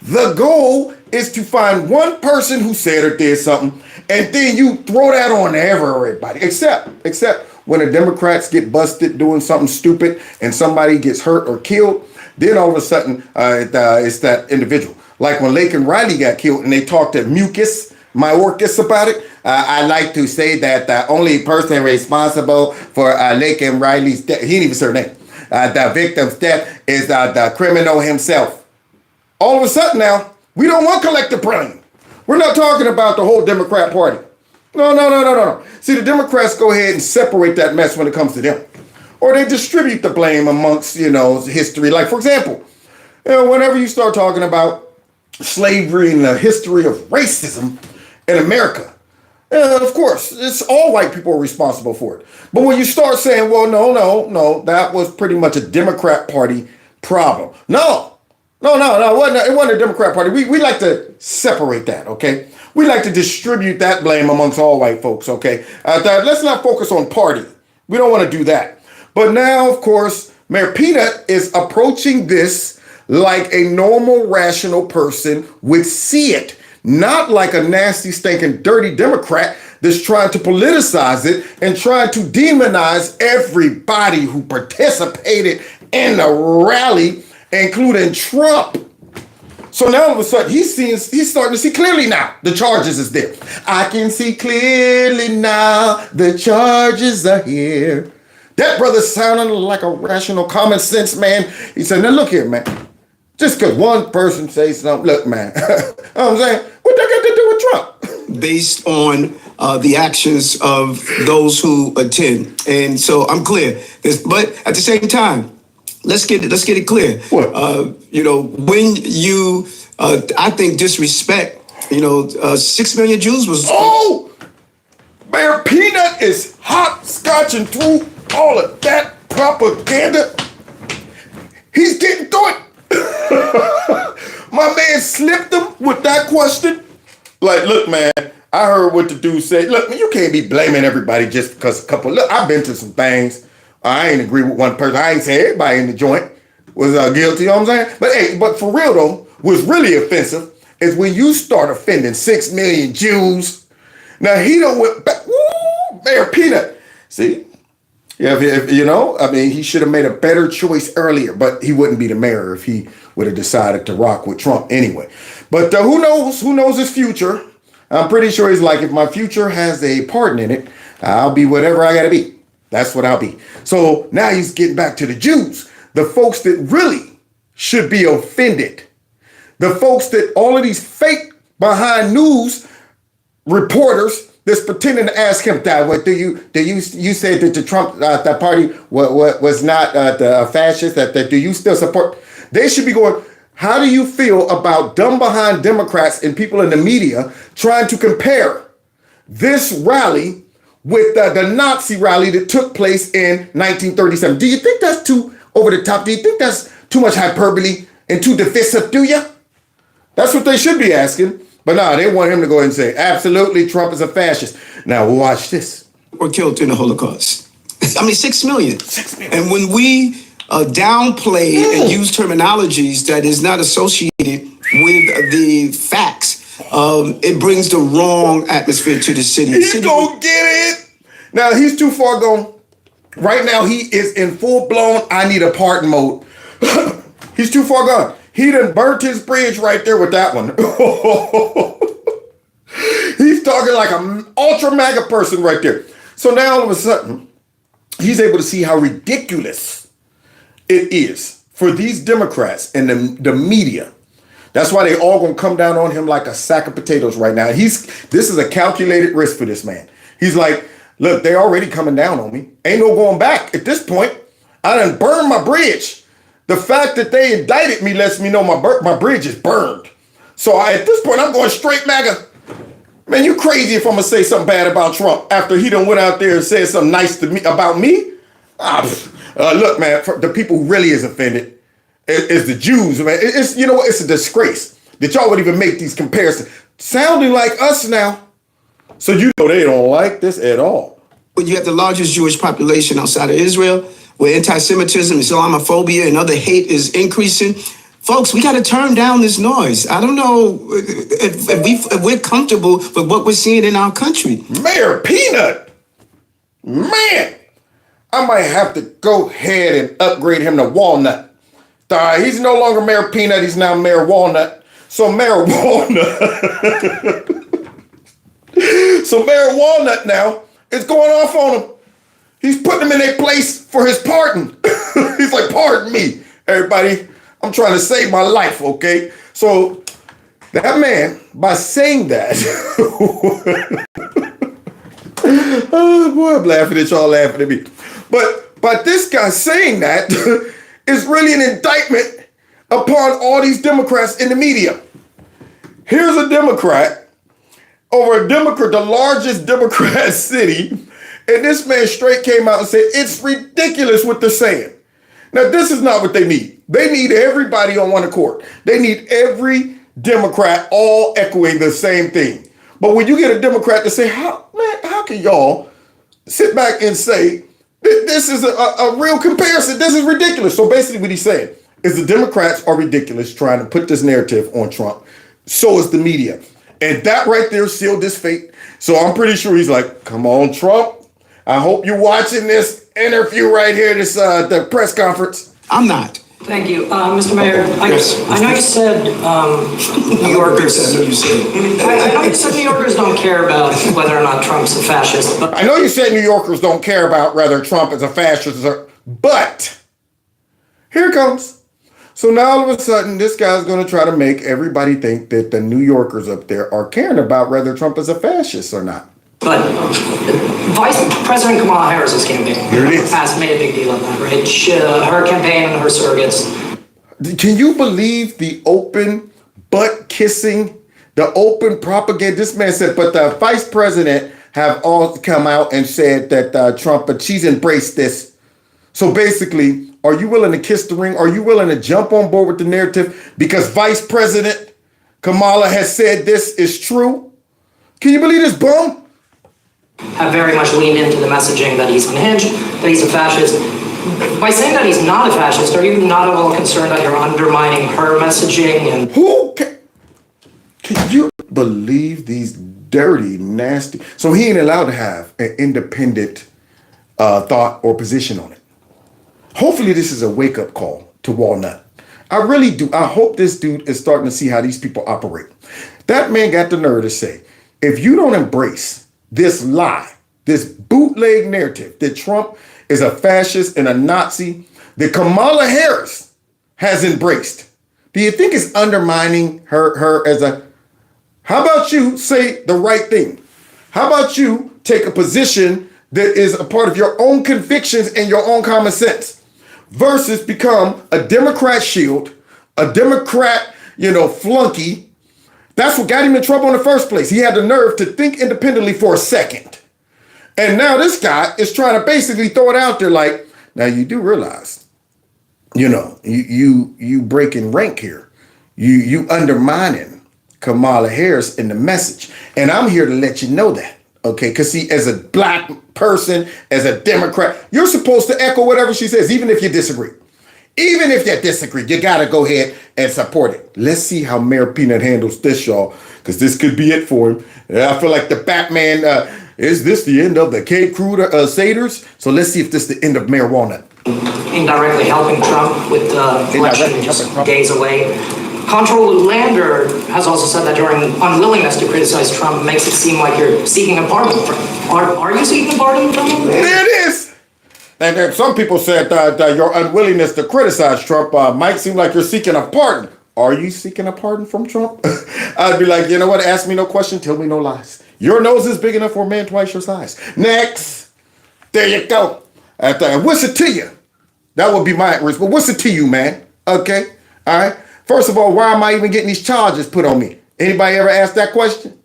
The goal is to find one person who said or did something, and then you throw that on everybody. Except when the Democrats get busted doing something stupid and somebody gets hurt or killed, then all of a sudden it's that individual. Like when Laken Riley got killed and they talked to Mayorkas about it. I like to say that the only person responsible for Laken Riley's death, he didn't even say her name, the victim's death is the criminal himself. All of a sudden now, we don't want collective blame. We're not talking about the whole Democrat Party. No. See, the Democrats go ahead and separate that mess when it comes to them. Or they distribute the blame amongst, history. Like, for example, whenever you start talking about slavery and the history of racism in America, of course, it's all white people are responsible for it. But when you start saying, well, no, that was pretty much a Democrat Party problem. No, it wasn't a Democrat Party. We like to separate that, okay? We like to distribute that blame amongst all white folks, okay? Let's not focus on party. We don't want to do that. But now, of course, Mayor Peanut is approaching this like a normal, rational person would see it. Not like a nasty, stinking, dirty Democrat that's trying to politicize it and trying to demonize everybody who participated in the rally, including Trump. So now all of a sudden he's starting to see clearly now. The charges is there. I can see clearly now. The charges are here. That brother sounding like a rational, common sense man. He said, now look here, man. Just because one person says something, look, man. You know what I'm saying? What that got to do with Trump? Based on the actions of those who attend. And so I'm clear. But at the same time, let's get it clear. What? When you, I think, disrespect, 6 million Jews was. Oh! Mayor Peanut is hot-scotching through all of that propaganda. He's getting through it. My man slipped him with that question. Like, look, man, I heard what the dude said. Look, man, you can't be blaming everybody just because a couple. Look, I've been to some things. I ain't agree with one person. I ain't say everybody in the joint was guilty, you know what I'm saying? But for real though, what's really offensive is when you start offending 6 million Jews. Now he don't went back. Woo, Mayor Peanut. See? Yeah, he should have made a better choice earlier, but he wouldn't be the mayor if he would have decided to rock with Trump anyway. But who knows? Who knows his future? I'm pretty sure he's like, if my future has a pardon in it, I'll be whatever I gotta be. That's what I'll be. So now he's getting back to the Jews, the folks that really should be offended. The folks that all of these fake behind news reporters that's pretending to ask him that. What you said that the Trump that party was not the fascist? That do you still support? They should be going, how do you feel about dumb behind Democrats and people in the media trying to compare this rally with the Nazi rally that took place in 1937? Do you think that's too over the top? Do you think that's too much hyperbole and too divisive, do you? That's what they should be asking. But no, they want him to go ahead and say, absolutely, Trump is a fascist. Now, watch this. Were killed in the Holocaust. I mean, 6 million. 6 million. And when we downplay and use terminologies that is not associated with the facts, it brings the wrong atmosphere to the city. He's gonna get it. Now, he's too far gone. Right now, he is in full-blown, I need a pardon mode. He's too far gone. He done burnt his bridge right there with that one. He's talking like an ultra MAGA person right there. So now all of a sudden, he's able to see how ridiculous it is for these Democrats and the media. That's why they all gonna come down on him like a sack of potatoes right now. This is a calculated risk for this man. He's like, look, they already coming down on me. Ain't no going back. At this point, I done burned my bridge. The fact that they indicted me lets me know my bridge is burned. So at this point, I'm going straight MAGA. Man, you crazy if I'm going to say something bad about Trump after he done went out there and said something nice to me about me? Look, man, for the people who really is offended is the Jews, man. It's, you know what? It's a disgrace that y'all would even make these comparisons. Sounding like us now. So you know they don't like this at all. When you have the largest Jewish population outside of Israel, where anti-Semitism, Islamophobia, and other hate is increasing, folks, we got to turn down this noise. I don't know if we're comfortable with what we're seeing in our country. Mayor Peanut, man, I might have to go ahead and upgrade him to Walnut. He's no longer Mayor Peanut, he's now Mayor Walnut. So Mayor Walnut now is going off on him. He's putting them in their place for his pardon. He's like, pardon me, everybody. I'm trying to save my life, okay? So that man, by saying that, oh boy, I'm laughing at y'all laughing at me. But this guy saying that is really an indictment upon all these Democrats in the media. Here's a Democrat over the largest Democrat city. And this man straight came out and said, it's ridiculous what they're saying. Now, this is not what they need. They need everybody on one accord. They need every Democrat all echoing the same thing. But when you get a Democrat to say, how can y'all sit back and say, this is a real comparison? This is ridiculous. So basically what he's saying is the Democrats are ridiculous trying to put this narrative on Trump. So is the media. And that right there sealed his fate. So I'm pretty sure he's like, come on, Trump. I hope you're watching this interview right here, the press conference. I'm not. Thank you. Mr. Mayor, Yes. I know you said New Yorkers. I know you said. I know you said New Yorkers don't care about whether or not Trump's a fascist, but I know you said New Yorkers don't care about whether Trump is a fascist, but here it comes. So now all of a sudden, this guy's going to try to make everybody think that the New Yorkers up there are caring about whether Trump is a fascist or not. But Vice President Kamala Harris's campaign Here it is. has made a big deal of that, right? Her campaign and her surrogates. Can you believe the open butt kissing, the open propaganda? This man said, but the vice president have all come out and said that Trump, but she's embraced this. So basically, are you willing to kiss the ring? Are you willing to jump on board with the narrative because Vice President Kamala has said this is true? Can you believe this bum? Have very much leaned into the messaging that he's unhinged, that he's a fascist. By saying that he's not a fascist, are you not at all concerned that you're undermining her messaging? And Who can you believe these dirty, nasty? So he ain't allowed to have an independent thought or position on it. Hopefully this is a wake-up call to Walnut. I really do. I hope this dude is starting to see how these people operate. That man got the nerve to say, if you don't embrace this lie, this bootleg narrative that Trump is a fascist and a Nazi that Kamala Harris has embraced, do you think it's undermining her as a... How about you say the right thing? How about you take a position that is a part of your own convictions and your own common sense versus become a Democrat shield, a Democrat, flunky. That's what got him in trouble in the first place. He had the nerve to think independently for a second. And now this guy is trying to basically throw it out there like, now you do realize, you breaking rank here. You undermining Kamala Harris in the message. And I'm here to let you know that. Okay, because see, as a black person, as a Democrat, you're supposed to echo whatever she says, even if you disagree. Even if you disagree, you got to go ahead and support it. Let's see how Mayor Peanut handles this, y'all, because this could be it for him. I feel like the Batman, is this the end of the Cape Crusaders? So let's see if this is the end of Mayor Walnut. Indirectly helping Trump with the election just days away. Comptroller Lander has also said that your unwillingness to criticize Trump makes it seem like you're seeking a pardon from him. Are you seeking a pardon from him? There it is. And then some people said that your unwillingness to criticize Trump might seem like you're seeking a pardon. Are you seeking a pardon from Trump? I'd be like, you know what? Ask me no question, tell me no lies. Your nose is big enough for a man twice your size. Next. There you go. What's it to you? That would be my response. What's it to you, man? Okay. All right. First of all, why am I even getting these charges put on me? Anybody ever asked that question?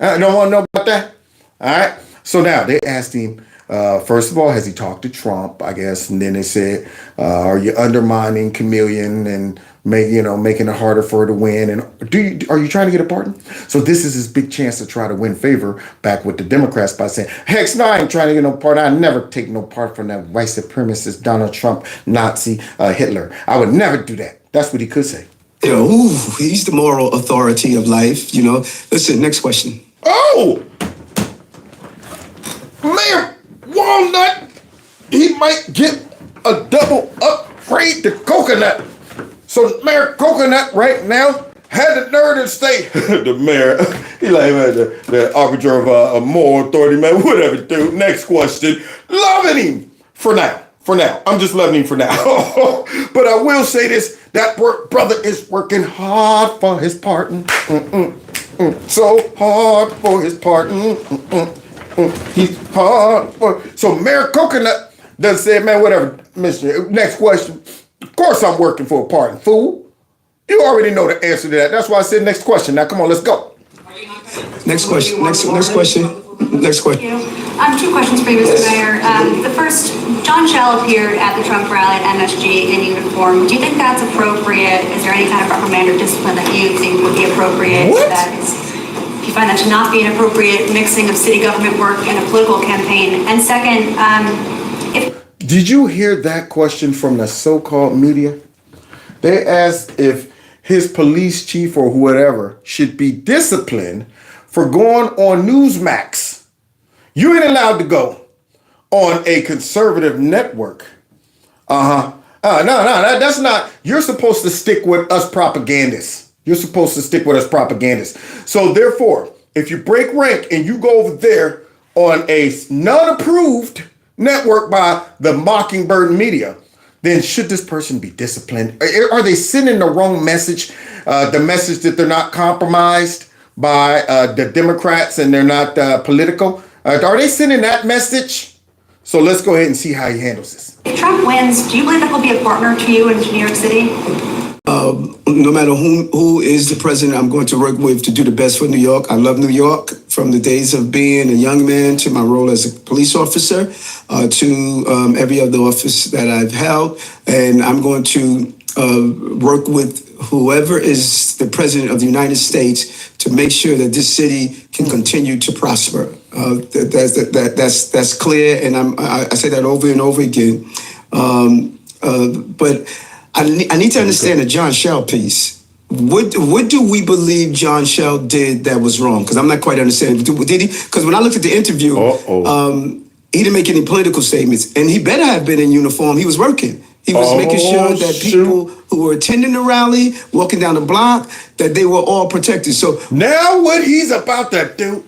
I don't want to know about that. All right. So now they asked him, first of all, has he talked to Trump, I guess? And then they said, are you undermining Chameleon and making it harder for her to win? And are you trying to get a pardon? So this is his big chance to try to win favor back with the Democrats by saying, heck no, I ain't trying to get no pardon. I never take no part from that white supremacist Donald Trump, Nazi, Hitler. I would never do that. That's what he could say. He's the moral authority of life, Listen, next question. Oh! Mayor Walnut, he might get a double upgrade to Coconut. So Mayor Coconut right now had the nerve to say, the mayor, he like the arbiter of a moral authority, man, whatever, dude. Next question. Loving him for now. For now. I'm just loving him for now. But I will say this, that brother is working hard for his pardon. So hard for his pardon. He's hard for... So Mayor Coconut done said, man, whatever, Mr. Next question. Of course I'm working for a pardon, fool. You already know the answer to that. That's why I said next question. Now, come on, let's go. Next question. Next question. Next question. Two questions for you, Mr. Mayor. The first, John Shell appeared at the Trump rally at MSG in uniform. Do you think that's appropriate? Is there any kind of reprimand or discipline that you think would be appropriate? What? Do you find that to not be an appropriate mixing of city government work and a political campaign? And second, Did you hear that question from the so-called media? They asked if his police chief or whatever should be disciplined for going on Newsmax. You ain't allowed to go on a conservative network. No, that's not. You're supposed to stick with us propagandists. You're supposed to stick with us propagandists. So therefore, if you break rank and you go over there on a non-approved network by the Mockingbird media, then should this person be disciplined? Are they sending the wrong message? The message that they're not compromised by the Democrats and they're not political? Are they sending that message? So let's go ahead and see how he handles this. if Trump wins, do you believe that he'll be a partner to you in New York City? No matter who is the president I'm going to work with to do the best for New York. I love New York from the days of being a young man to my role as a police officer to every other office that I've held. And I'm going to work with whoever is the president of the United States to make sure that this city can continue to prosper. That's clear, and I say that over and over again. But I need to understand the John Shell piece. What do we believe John Shell did that was wrong? Because I'm not quite understanding. Did he? Because when I looked at the interview, he didn't make any political statements, and he better have been in uniform. He was working. He was making sure that people who were attending the rally, walking down the block, that they were all protected. So now what he's about to do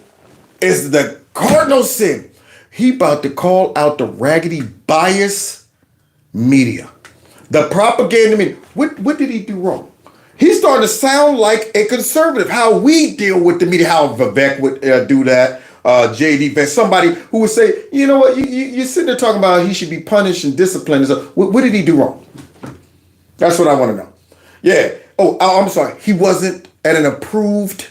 is the cardinal sin. He about to call out the raggedy bias media. The propaganda media. What did he do wrong? He's starting to sound like a conservative. How we deal with the media. How Vivek would do that. J.D. Vance, somebody who would say, you know what, you're sitting there talking about he should be punished and disciplined. What did he do wrong? That's what I want to know. Yeah, I'm sorry. He wasn't at an approved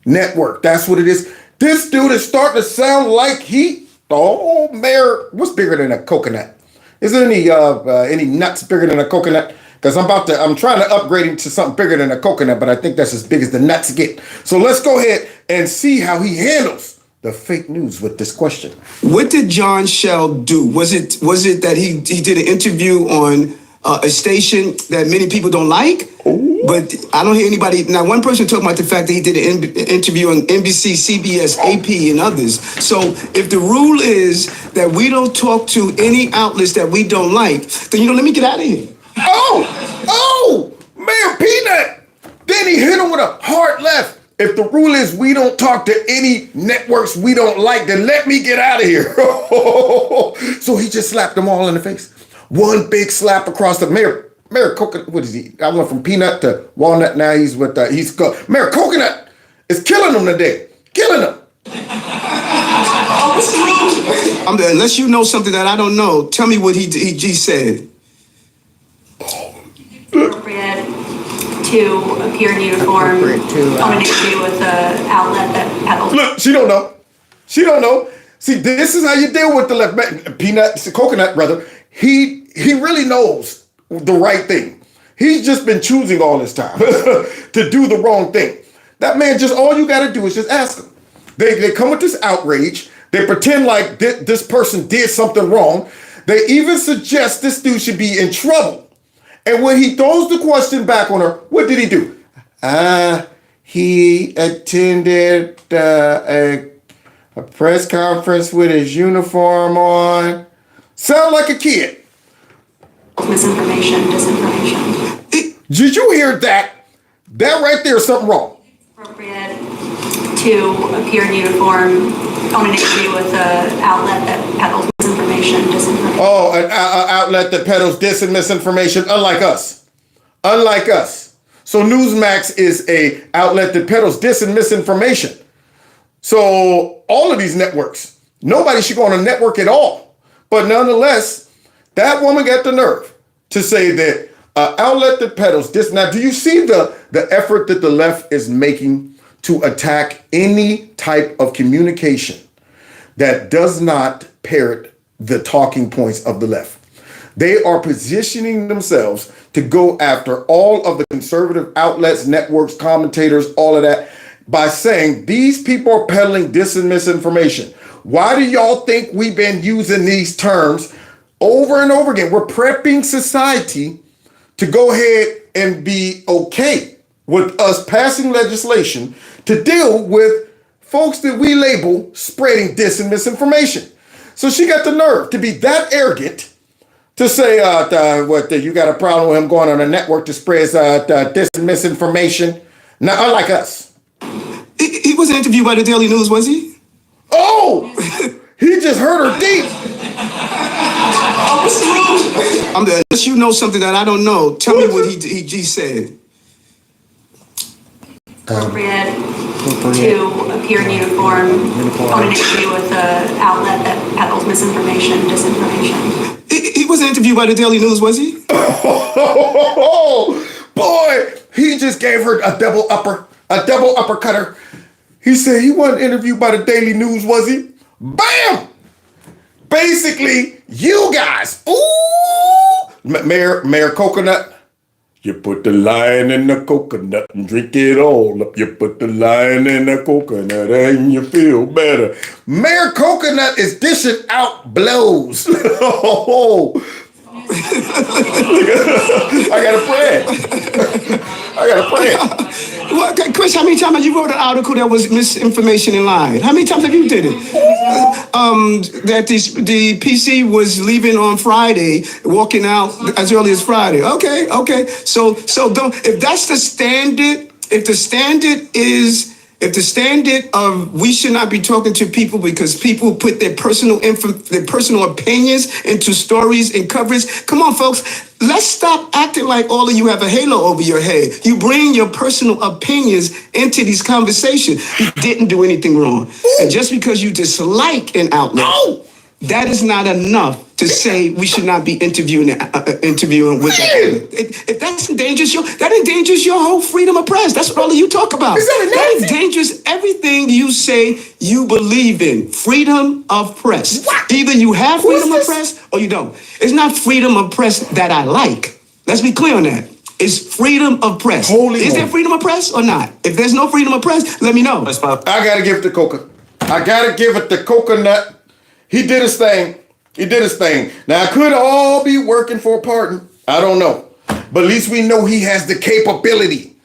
network. That's what it is. This dude is starting to sound like Mayor, what's bigger than a coconut? Is there any nuts bigger than a coconut? Because I'm trying to upgrade him to something bigger than a coconut, but I think that's as big as the nuts get. So let's go ahead and see how he handles the fake news with this question. What did John Shell do? Was it that he did an interview on a station that many people don't like? Ooh. But I don't hear anybody. Now, one person talking about the fact that he did an interview on NBC, CBS, AP, and others. So if the rule is that we don't talk to any outlets that we don't like, then, let me get out of here. Oh, Mayor Peanut. Then he hit him with a hard left. If the rule is we don't talk to any networks we don't like, then let me get out of here. So he just slapped them all in the face. One big slap across the Mayor Coconut. What is he? I went from Peanut to Walnut. Now he's with Mayor Coconut is killing him today. Killing him. Unless you know something that I don't know, tell me what he said. Appropriate to appear in uniform on an issue with an outlet that peddles. Look, she don't know. She don't know. See, this is how you deal with the left. Coconut, brother. He really knows the right thing. He's just been choosing all this time to do the wrong thing. That man, all you got to do is just ask him. They come with this outrage. They pretend like this person did something wrong. They even suggest this dude should be in trouble. And when he throws the question back on her, what did he do? He attended a press conference with his uniform on. Sound like a kid. Misinformation, disinformation. Did you hear that? That right there is something wrong. Appropriate to appear in uniform on an issue with an outlet that peddles misinformation, disinformation. Oh, an outlet that peddles dis and misinformation, unlike us. Unlike us. So Newsmax is a outlet that peddles dis and misinformation. So all of these networks, nobody should go on a network at all. But nonetheless, that woman got the nerve to say that outlet that peddles this. Now, do you see the effort that the left is making to attack any type of communication that does not parrot the talking points of the left? They are positioning themselves to go after all of the conservative outlets, networks, commentators, all of that, by saying these people are peddling dis and misinformation. Why do y'all think we've been using these terms over and over again? We're prepping society to go ahead and be okay with us passing legislation to deal with folks that we label spreading dis and misinformation. So she got the nerve to be that arrogant to say, you got a problem with him going on a network to spread dis and misinformation? Now, unlike us. He wasn't interviewed by the Daily News, was he? Oh, he just hurt her deep. Unless you know something that I don't know, tell me what he said. Appropriate to appear in uniform on an issue with an outlet that peddles misinformation, disinformation. He wasn't interviewed by the Daily News, was he? Oh, boy, he just gave her a double uppercutter. He said he wasn't interviewed by the Daily News, was he? Bam! Basically, you guys, Mayor Coconut, you put the lion in the coconut and drink it all up. You put the lion in the coconut and you feel better. Mayor Coconut is dishing out blows. I got a friend. Well, Chris, how many times have you wrote an article that was misinformation in line? How many times have you did it? That the PC was leaving on Friday, walking out as early as Friday. Okay. So don't. If that's the standard, if the standard of we should not be talking to people because people put their personal opinions into stories and coverage. Come on, folks. Let's stop acting like all of you have a halo over your head. You bring your personal opinions into these conversations. You didn't do anything wrong. And just because you dislike an outlet, that is not enough to say we should not be interviewing with that. If that endangers your whole freedom of press. That's what all of you talk about. That endangers everything you say you believe in. Freedom of press. What? Either you have freedom of press or you don't. It's not freedom of press that I like. Let's be clear on that. It's freedom of press. Is there freedom of press or not? If there's no freedom of press, let me know. I gotta give it to Coca. I gotta give it to Coconut. He did his thing. Now, it could all be working for a pardon. I don't know. But at least we know he has the capability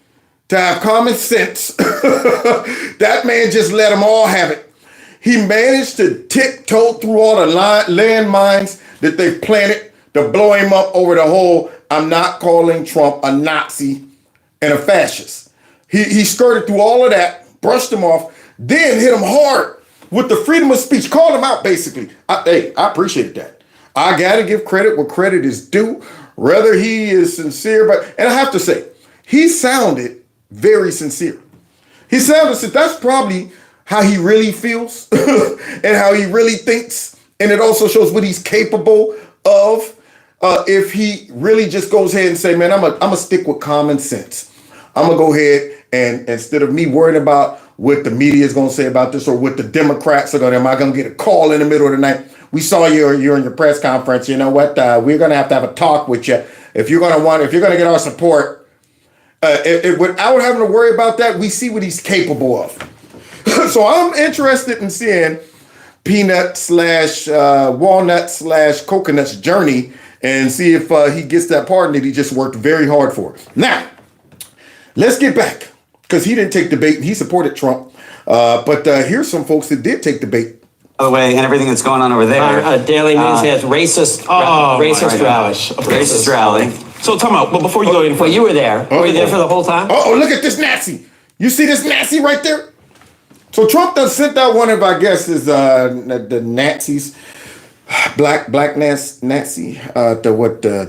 to have common sense. That man just let them all have it. He managed to tiptoe through all the landmines that they've planted to blow him up over the whole, I'm not calling Trump a Nazi and a fascist. He skirted through all of that, brushed him off, then hit him hard with the freedom of speech, called him out basically. I appreciate that. I got to give credit where credit is due, whether he is sincere, and I have to say, he sounded very sincere. He sounded, that's probably how he really feels and how he really thinks. And it also shows what he's capable of if he really just goes ahead and say, man, I'm gonna stick with common sense. I'm gonna go ahead and instead of me worrying about what the media is gonna say about this or what the Democrats are am I gonna get a call in the middle of the night? We saw you're in your press conference. You know what? We're gonna have a talk with you if you're gonna get our support. Without having to worry about that, we see what he's capable of. So I'm interested in seeing Peanut / Walnut / Coconut's journey and see if he gets that pardon that he just worked very hard for. Now, let's get back, because he didn't take the bait and he supported Trump. But here's some folks that did take the bait. By the way, and everything that's going on over there. Daily News has racist rally. So talk about, but before you go in, you were there. Were you there for the whole time? Oh, look at this Nazi. You see this Nazi right there? So Trump done sent out one of, I guess, is the Nazis, black Nazi,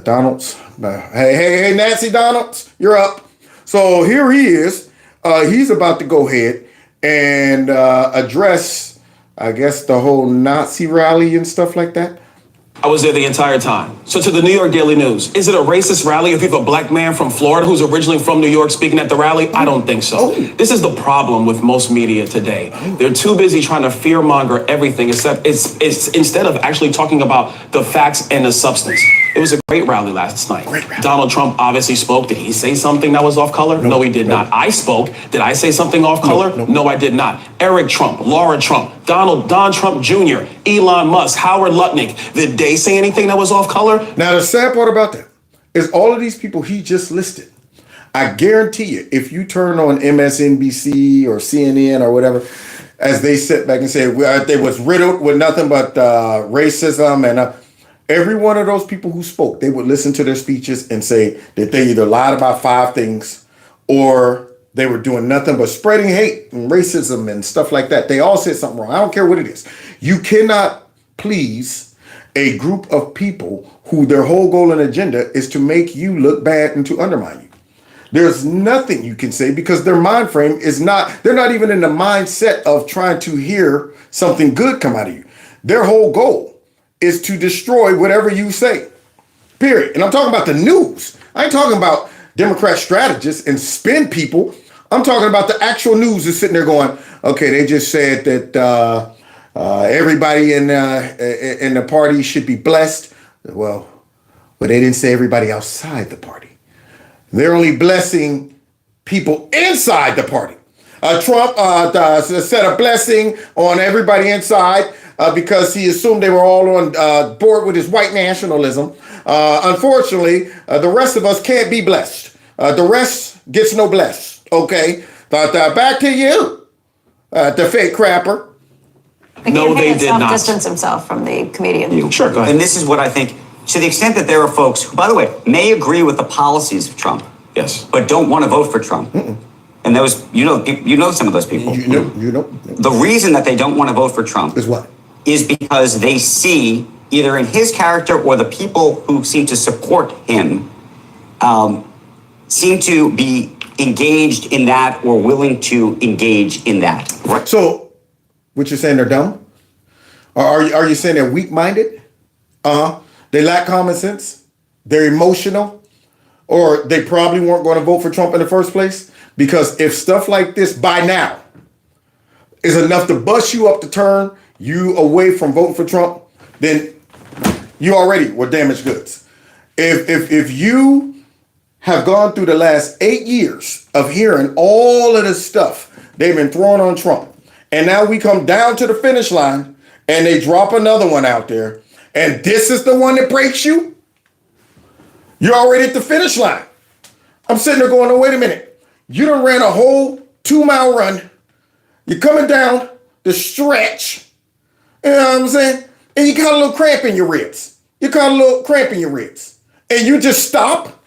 Donalds. Hey, Nazi Donalds, you're up. So here he is. He's about to go ahead and address, I guess, the whole Nazi rally and stuff like that. I was there the entire time. So to the New York Daily News, is it a racist rally if you have a black man from Florida who's originally from New York speaking at the rally? I don't think so. This is the problem with most media today. They're too busy trying to fearmonger everything except it's instead of actually talking about the facts and the substance. It was a great rally last night. Donald Trump obviously spoke. Did he say something that was off color? No, he did not. I spoke. Did I say something off color? No, I did not. Eric Trump, Laura Trump, Don Trump Jr., Elon Musk, Howard Lutnick. Did they say anything that was off color? Now, the sad part about that is all of these people he just listed. I guarantee you, if you turn on MSNBC or CNN or whatever, as they sit back and say, they was riddled with nothing but racism and every one of those people who spoke, they would listen to their speeches and say that they either lied about 5 things or they were doing nothing but spreading hate and racism and stuff like that. They all said something wrong. I don't care what it is. You cannot please a group of people who their whole goal and agenda is to make you look bad and to undermine you. There's nothing you can say because their mind frame is not, they're not even in the mindset of trying to hear something good come out of you. Their whole goal is to destroy whatever you say, period. And I'm talking about the news. I ain't talking about Democrat strategists and spin people. I'm talking about the actual news is sitting there going, okay, they just said that everybody in the party should be blessed. Well, but they didn't say everybody outside the party. They're only blessing people inside the party. Trump said a blessing on everybody inside because he assumed they were all on board with his white nationalism. Unfortunately, the rest of us can't be blessed. The rest gets no bless. Okay, but back to you, the fake crapper. No, they did not. Distance himself from the comedian. Sure, go ahead. And this is what I think, to the extent that there are folks who, by the way, may agree with the policies of Trump, yes, but don't want to vote for Trump. And those, you know some of those people. You know. The reason that they don't want to vote for Trump is what? Is because they see either in his character or the people who seem to support him seem to be engaged in that or willing to engage in that. Right. So, what you're saying, they're dumb? Or are you saying they're weak-minded? They lack common sense. They're emotional, or they probably weren't going to vote for Trump in the first place. Because if stuff like this by now is enough to bust you up to turn you away from voting for Trump, then you already were damaged goods. If you have gone through the last 8 years of hearing all of this stuff they've been throwing on Trump, and now we come down to the finish line and they drop another one out there, and this is the one that breaks you, you're already at the finish line. I'm sitting there going, oh, wait a minute. You done ran a whole 2-mile run. You're coming down the stretch. You know what I'm saying? And you got a little cramp in your ribs. And you just stop.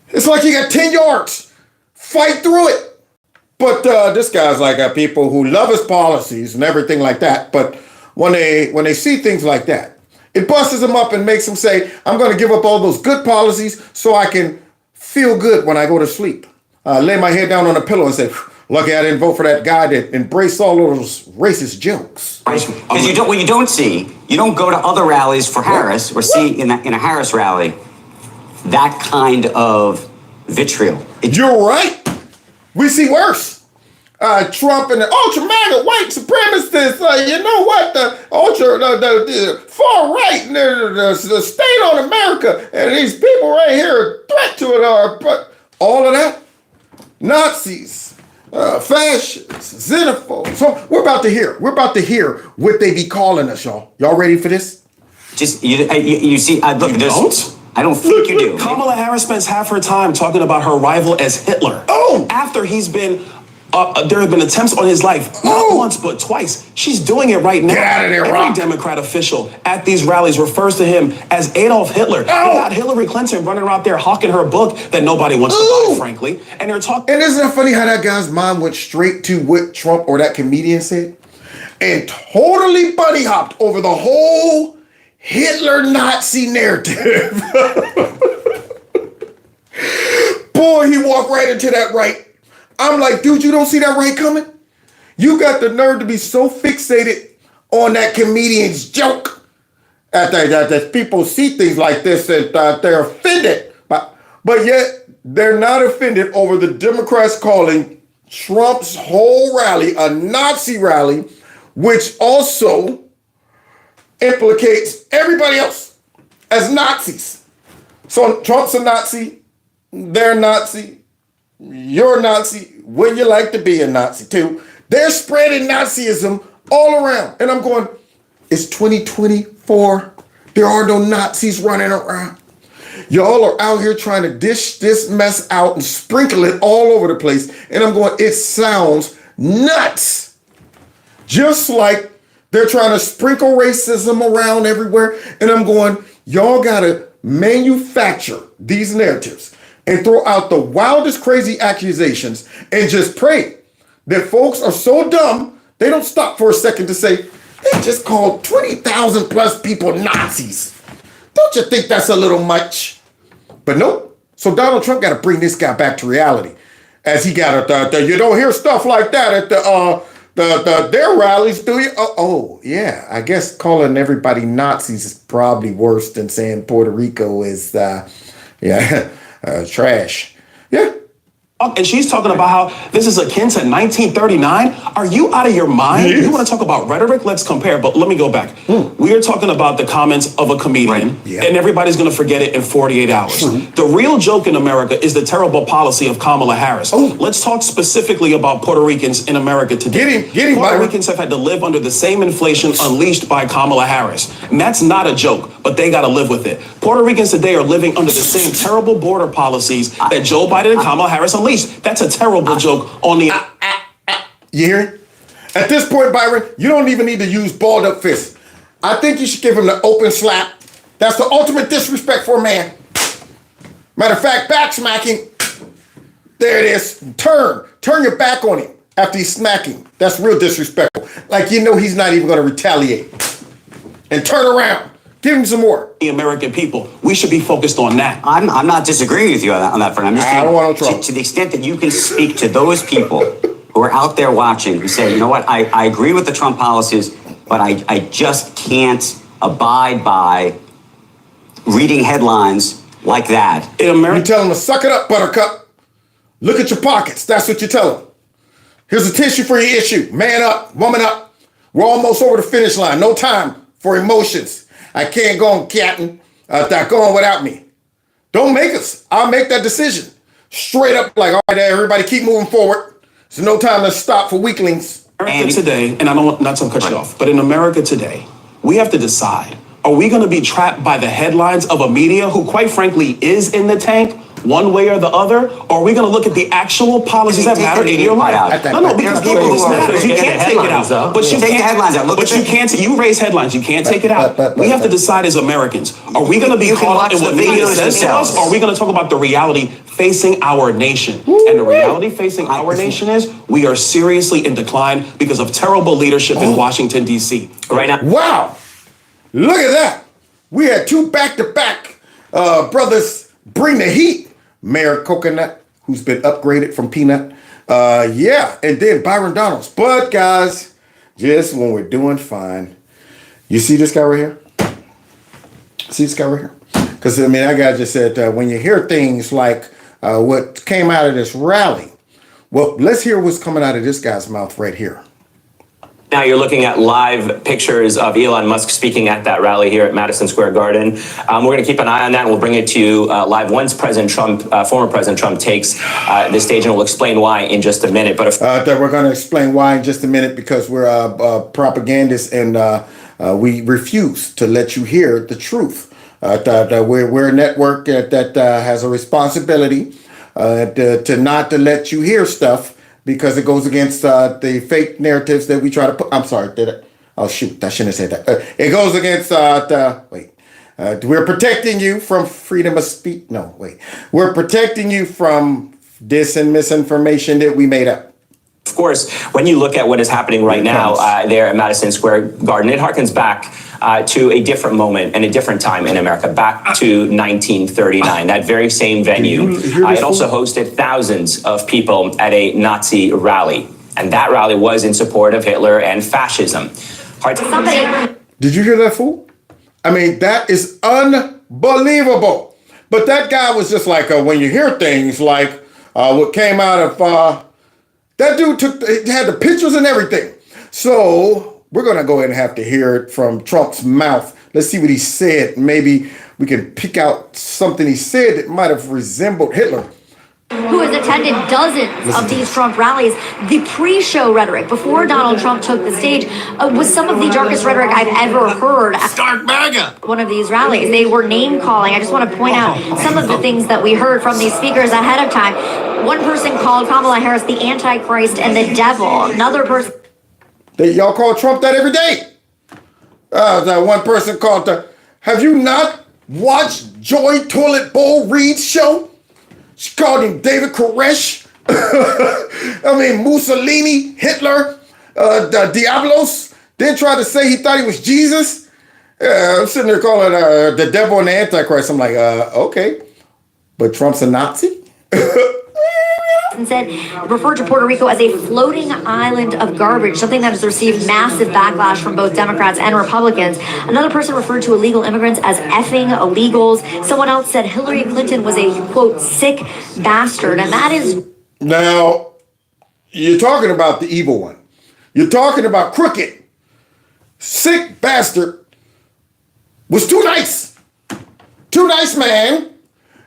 It's like you got 10 yards. Fight through it. But this guy's like people who love his policies and everything like that. But when they see things like that, it busts them up and makes them say, I'm going to give up all those good policies so I can feel good when I go to sleep. Lay my head down on a pillow and say, lucky I didn't vote for that guy that embraced all those racist jokes. Because what you don't see, you don't go to other rallies for Harris or see in a Harris rally that kind of vitriol. You're right. We see worse. Trump and the ultra-MAGA white supremacists, you know what, the far right, the state on America, and these people right here are a threat to it, but all of that, Nazis, fascists, xenophobes. So we're about to hear what they be calling us, y'all. Y'all ready for this? Just, you see, look, I don't think you do. Kamala Harris spends half her time talking about her rival as Hitler. Oh! After he's been, there have been attempts on his life, not once, but twice. She's doing it right now. Get out of there, Every Rock. Democrat official at these rallies refers to him as Adolf Hitler. They got Hillary Clinton running around there hawking her book that nobody wants to buy, frankly. And they're talking. And isn't it funny how that guy's mind went straight to what Trump or that comedian said? And totally bunny hopped over the whole Hitler Nazi narrative. Boy, he walked right into that right. I'm like, dude, you don't see that right coming? You got the nerve to be so fixated on that comedian's joke that people see things like this and they're offended. But yet they're not offended over the Democrats calling Trump's whole rally a Nazi rally, which also implicates everybody else as Nazis. So Trump's a Nazi, they're Nazi, you're a Nazi, wouldn't you like to be a Nazi too? They're spreading Nazism all around. And I'm going, it's 2024. There are no Nazis running around. Y'all are out here trying to dish this mess out and sprinkle it all over the place. And I'm going, it sounds nuts. Just like they're trying to sprinkle racism around everywhere. And I'm going, y'all got to manufacture these narratives and throw out the wildest crazy accusations and just pray that folks are so dumb, they don't stop for a second to say, they just called 20,000 plus people Nazis. Don't you think that's a little much? But nope. So Donald Trump got to bring this guy back to reality. As he got you don't hear stuff like that at their rallies, do you? Oh, yeah. I guess calling everybody Nazis is probably worse than saying Puerto Rico is, trash. Yeah. And she's talking about how this is akin to 1939. Are you out of your mind? Yes. You want to talk about rhetoric? Let's compare. But let me go back. We are talking about the comments of a comedian, and everybody's going to forget it in 48 hours. The real joke in America is the terrible policy of Kamala Harris. Let's talk specifically about Puerto Ricans in America today. Get him, Puerto Ricans have had to live under the same inflation unleashed by Kamala Harris. And that's not a joke, but they got to live with it. Puerto Ricans today are living under the same terrible border policies that Joe Biden and Kamala Harris unleashed. That's a terrible joke on the... You hear it? At this point, Byron, you don't even need to use balled up fists. I think you should give him the open slap. That's the ultimate disrespect for a man. Matter of fact, back smacking. There it is. Turn your back on him after he's smacking. That's real disrespectful. Like you know he's not even going to retaliate. And turn around. Give him some more. The American people. We should be focused on that. I'm not disagreeing with you on that front. I'm just saying, I don't want no trouble. to the extent that you can speak to those people who are out there watching, who say, you know what, I agree with the Trump policies, but I just can't abide by reading headlines like that. In America, you tell them to suck it up, Buttercup. Look at your pockets. That's what you tell them. Here's a tissue for your issue. Man up, woman up. We're almost over the finish line. No time for emotions. I can't go on catting. That going without me. Don't make us. I'll make that decision. Straight up, like, all right, everybody keep moving forward. There's no time to stop for weaklings. America today, and I don't want not to cut you off, but in America today, we have to decide, are we going to be trapped by the headlines of a media who, quite frankly, is in the tank one way or the other, or are we going to look at the actual policies that matter in your life? No, because this matters. You can't take it out. But you take the headlines out. But you can't. You raise headlines. You can't take it out. We have to decide as Americans: are we going to be caught up in what media says to us, or are we going to talk about the reality facing our nation? And the reality facing our nation is we are seriously in decline because of terrible leadership in Washington D.C. right now. Wow, look at that. We had two back-to-back brothers bring the heat. Mayor Coconut, who's been upgraded from Peanut. Yeah, and then Byron Donalds. But guys, just when we're doing fine, you see this guy right here? See this guy right here? Because, I mean, that guy just said, when you hear things like what came out of this rally, well, let's hear what's coming out of this guy's mouth right here. Now you're looking at live pictures of Elon Musk speaking at that rally here at Madison Square Garden. We're going to keep an eye on that, and we'll bring it to you live once President Trump, former President Trump, takes the stage, and we'll explain why in just a minute. But that we're going to explain why in just a minute, because we're propagandists and we refuse to let you hear the truth. We're a network that has a responsibility to not to let you hear stuff, because it goes against the fake narratives that we try to put. I'm sorry. Oh, shoot. I shouldn't have said that. It goes against we're protecting you from freedom of speech. No, wait. We're protecting you from dis and misinformation that we made up. of course, when you look at what is happening right now there at Madison Square Garden, it harkens back to a different moment and a different time in America, back to 1939, that very same venue. It also hosted thousands of people at a Nazi rally. And that rally was in support of Hitler and fascism. Did you hear that, fool? I mean, that is unbelievable. But that guy was just like, when you hear things like what came out of, that dude had the pictures and everything. So we're going to go ahead and have to hear it from Trump's mouth. Let's see what he said. Maybe we can pick out something he said that might have resembled Hitler. Who has attended dozens of these Trump rallies. The pre-show rhetoric before Donald Trump took the stage was some of the darkest rhetoric I've ever heard. Start MAGA! One of these rallies, they were name calling. I just want to point out some of the things that we heard from these speakers ahead of time. One person called Kamala Harris the Antichrist and the devil. Another person. Y'all call Trump that every day. That one person called have you not watched Joy Toilet Bowl Reid's show? She called him David Koresh. I mean, Mussolini, Hitler, the Diablos. Then tried to say he thought he was Jesus. I'm sitting there calling the devil and the Antichrist. I'm like, okay. But Trump's a Nazi? And said, referred to Puerto Rico as a floating island of garbage, something that has received massive backlash from both Democrats and Republicans. Another person referred to illegal immigrants as effing illegals. Someone else said Hillary Clinton was a, quote, sick bastard. And that is... Now, you're talking about the evil one. You're talking about Crooked. Sick bastard was too nice. Too nice, man.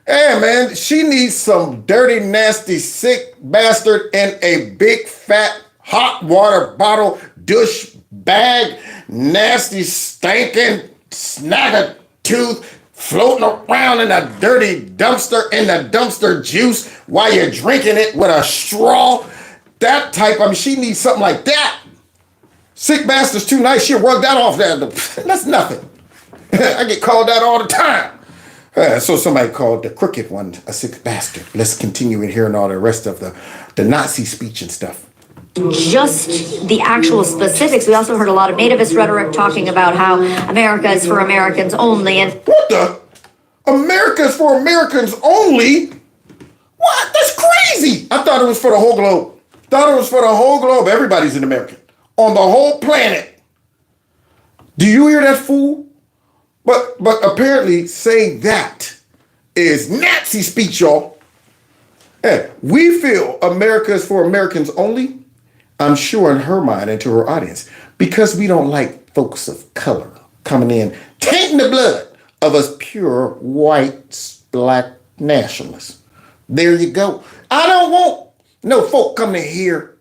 Hey, man, she needs some dirty, nasty, sick bastard in a big, fat, hot water bottle, douche bag, nasty, stinking, snagger tooth, floating around in a dirty dumpster, in the dumpster juice while you're drinking it with a straw. That type, I mean, she needs something like that. Sick bastard's too nice. She'll rug that off there. That's nothing. I get called that all the time. So somebody called the Crooked one a sick bastard. Let's continue in hearing all the rest of the Nazi speech and stuff. Just the actual specifics. We also heard a lot of nativist rhetoric talking about how America is for Americans only. And what the? America's for Americans only? What? That's crazy. I thought it was for the whole globe. Thought it was for the whole globe. Everybody's an American on the whole planet. Do you hear that fool? But apparently saying that is Nazi speech, y'all. Hey, we feel America is for Americans only. I'm sure in her mind and to her audience, because we don't like folks of color coming in, taking the blood of us pure white, black nationalists. There you go. I don't want no folk coming in here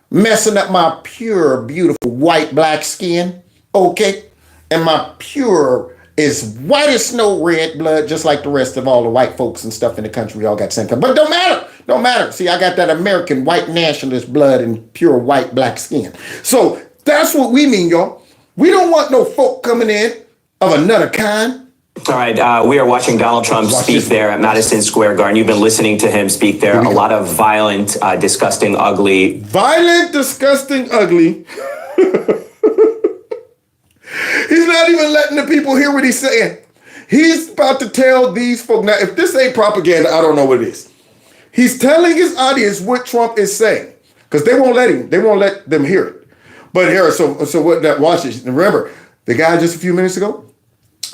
messing up my pure, beautiful white, black skin, okay? And my pure is white as snow red blood, just like the rest of all the white folks and stuff in the country. We all got the same color. But don't matter. Don't matter. See, I got that American white nationalist blood and pure white black skin. So that's what we mean, y'all. We don't want no folk coming in of another kind. All right, we are watching Donald Trump speak there at Madison Square Garden. You've been listening to him speak there. A lot of violent, disgusting, ugly. Violent, disgusting, ugly. He's not even letting the people hear what he's saying. He's about to tell these folks. Now, if this ain't propaganda, I don't know what it is. He's telling his audience what Trump is saying, because they won't let him. They won't let them hear it. But here, so what that watch is. Remember, the guy just a few minutes ago,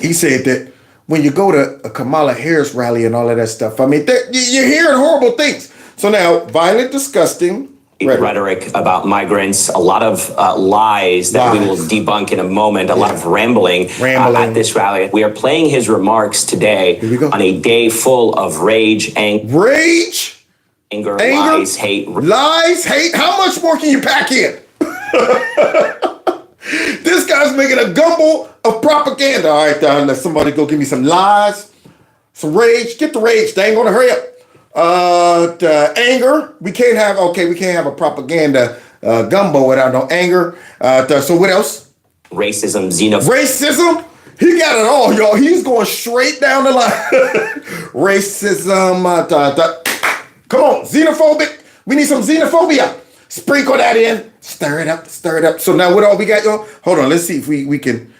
he said that when you go to a Kamala Harris rally and all of that stuff, I mean, you're hearing horrible things. So now, violent, disgusting rhetoric about migrants, a lot of lies that we will debunk in a moment, a lot of rambling at this rally. We are playing his remarks today on a day full of rage, anger, lies, hate. Lies, hate. How much more can you pack in? This guy's making a gumbo of propaganda. All right, let somebody go give me some lies, some rage. Get the rage. They ain't gonna hurry up. The anger. We can't have a propaganda gumbo without no anger. So what else? Racism, xenophobia. Racism. He got it all, y'all. He's going straight down the line. Racism. Come on, xenophobic. We need some xenophobia. Sprinkle that in. Stir it up. Stir it up. So now what all we got, y'all? Hold on. Let's see if we can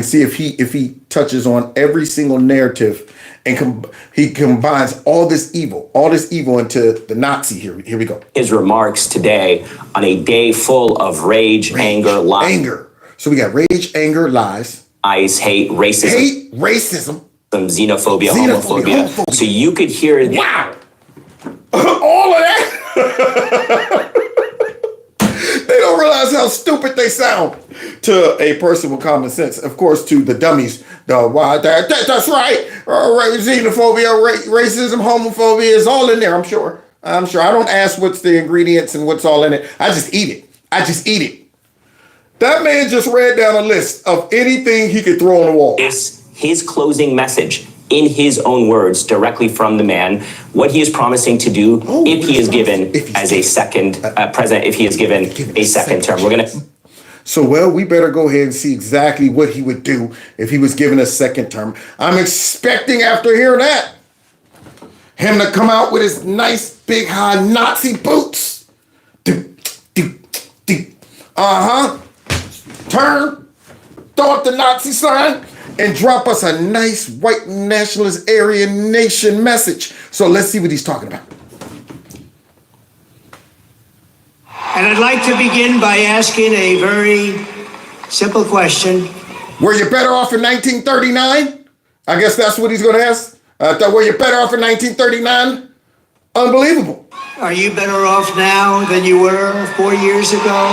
see if he touches on every single narrative and he combines all this evil into the Nazi. Here we go. His remarks today on a day full of rage, anger, lies. Anger. So we got rage, anger, lies. Hate, racism. Racism. Some xenophobia, homophobia. So you could hear wow. All of that. They don't realize how stupid they sound to a person with common sense. Of course, to the dummies, that's right. Xenophobia, racism, homophobia is all in there. I'm sure. I don't ask what's the ingredients and what's all in it. I just eat it. That man just read down a list of anything he could throw on the wall. His closing message, in his own words, directly from the man, what he is promising to do if he is given as a second president, if he is given a second term. So, we better go ahead and see exactly what he would do if he was given a second term. I'm expecting, after hearing that, him to come out with his nice, big, high Nazi boots. Turn, throw up the Nazi sign, and drop us a nice white nationalist Aryan nation message. So let's see what he's talking about. And I'd like to begin by asking a very simple question. Were you better off in 1939? I guess that's what he's going to ask. Were you better off in 1939? Unbelievable. Are you better off now than you were 4 years ago?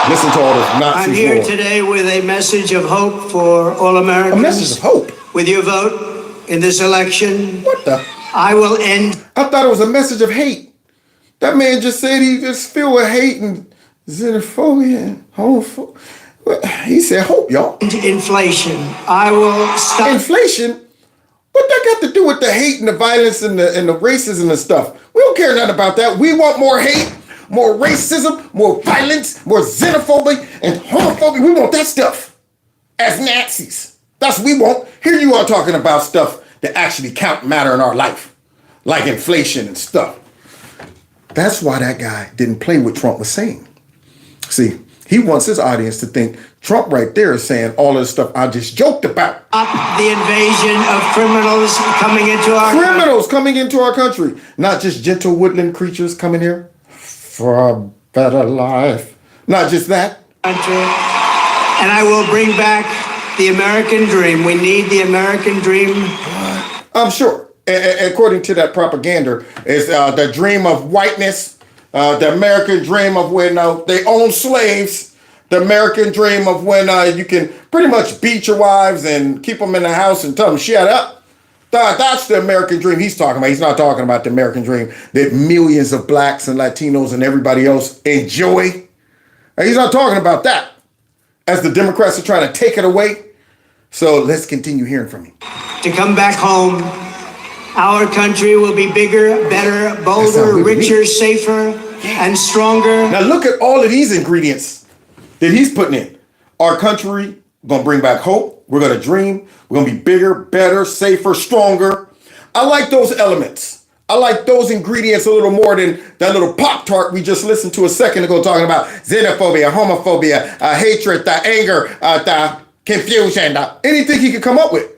Listen to all this Nazi I'm here today with a message of hope for all Americans. A message of hope? With your vote in this election. What the? I will end. I thought it was a message of hate. That man just said he just filled with hate and xenophobia and homophobia. He said hope, y'all. Inflation. I will stop. Inflation? What that got to do with the hate and the violence and the racism and stuff? We don't care nothing about that. We want more hate, more racism, more violence, more xenophobia and homophobia. We want that stuff as Nazis. That's what we want. Here you are talking about stuff that actually count, matter in our life, like inflation and stuff. That's why that guy didn't play what Trump was saying. See, he wants his audience to think Trump right there is saying all of the stuff I just joked about. The invasion of criminals coming into our country. Criminals coming into our country. Not just gentle woodland creatures coming here for a better life. Not just that. Country. And I will bring back the American dream. We need the American dream. I'm sure. According to that propaganda, is the dream of whiteness, the American dream of when they own slaves, the American dream of when you can pretty much beat your wives and keep them in the house and tell them shut up. That's the American dream he's talking about. He's not talking about the American dream that millions of blacks and Latinos and everybody else enjoy. He's not talking about that, as the Democrats are trying to take it away. So let's continue hearing from him. To come back home, our country will be bigger, better, bolder, richer, safer, and stronger. Now look at all of these ingredients that he's putting in. Our country gonna bring back hope. We're gonna dream. We're gonna be bigger, better, safer, stronger. I like those elements. I like those ingredients a little more than that little Pop-Tart we just listened to a second ago talking about xenophobia, homophobia, hatred, the anger, the confusion, anything he could come up with.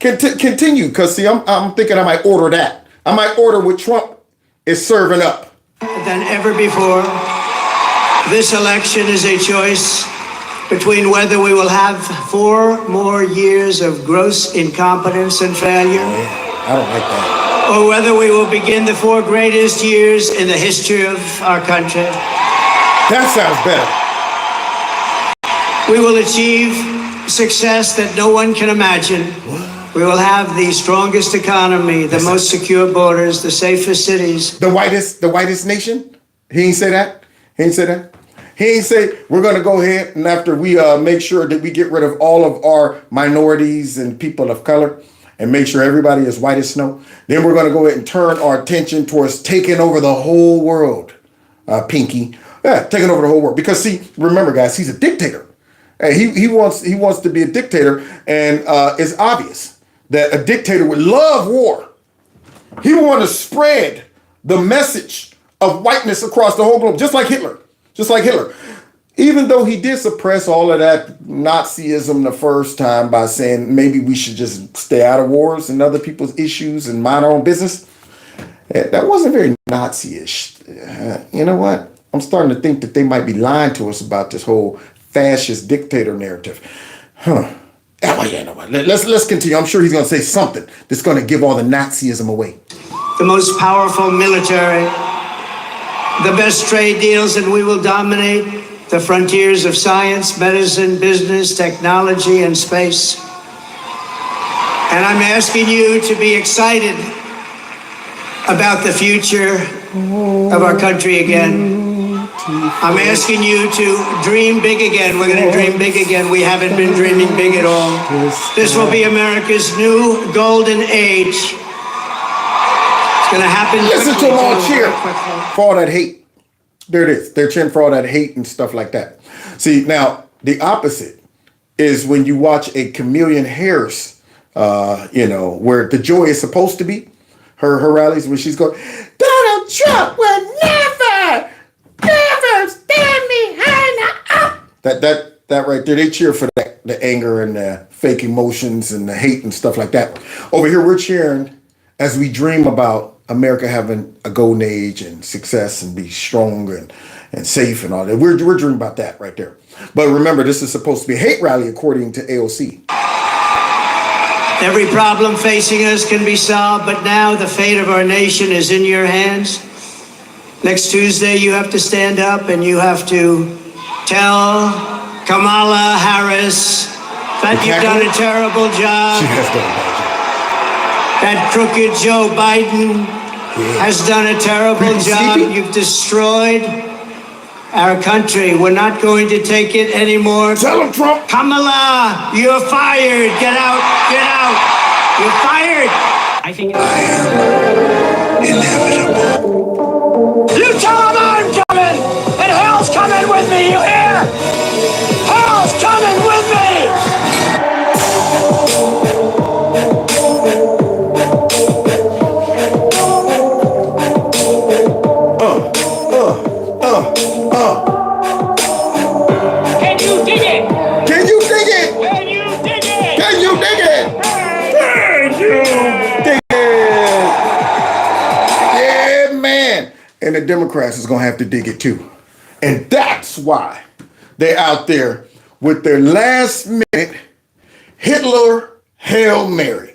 Continue, because see, I'm thinking I might order that. I might order what Trump is serving up. Than ever before. This election is a choice between whether we will have 4 more years of gross incompetence and failure. Yeah, I don't like that. Or whether we will begin the 4 greatest years in the history of our country. That sounds better. We will achieve success that no one can imagine. We will have the strongest economy, the most secure borders, the safest cities. The whitest nation? He ain't say that? He ain't say that? He ain't say we're going to go ahead and after we make sure that we get rid of all of our minorities and people of color and make sure everybody is white as snow, then we're going to go ahead and turn our attention towards taking over the whole world, Pinky. Yeah, taking over the whole world. Because see, remember guys, he's a dictator. He wants to be a dictator, and it's obvious that a dictator would love war. He would want to spread the message of whiteness across the whole globe, just like Hitler. Just like Hitler. Even though he did suppress all of that Nazism the first time by saying maybe we should just stay out of wars and other people's issues and mind our own business, that wasn't very Nazi-ish. You know what? I'm starting to think that they might be lying to us about this whole fascist dictator narrative. Let's continue. I'm sure he's going to say something that's going to give all the Nazism away. The most powerful military, the best trade deals, and we will dominate the frontiers of science, medicine, business, technology, and space. And I'm asking you to be excited about the future of our country again. I'm asking you to dream big again. We're going to dream big again. We haven't been dreaming big at all. This will be America's new golden age. It's going to happen. Listen to them all cheer for all that hate. There it is. They're cheering for all that hate and stuff like that. See, now, the opposite is when you watch a Chameleon Harris, where the joy is supposed to be, her rallies, when she's going, Donald Trump will never stand behind that right there. They cheer for that, the anger and the fake emotions and the hate and stuff like that. Over here, we're cheering as we dream about America having a golden age and success and be strong and safe and all that. We're dreaming about that right there. But remember, this is supposed to be a hate rally according to AOC. Every problem facing us can be solved, but now the fate of our nation is in your hands. Next Tuesday, you have to stand up and you have to tell Kamala Harris that you've done a terrible job. She has done a bad job. That crooked Joe Biden has done a terrible job. You've destroyed our country. We're not going to take it anymore. Tell him, Trump. Kamala, you're fired. Get out. Get out. You're fired. I think inevitable. You tell him I'm coming, and hell's coming with me. You hear? Hell's coming with me. Can you dig it? Can you dig it? Can you dig it? Can you dig it? Can you dig it? Yeah, man. And the Democrats is going to have to dig it too. And that's why they're out there with their last minute Hitler Hail Mary.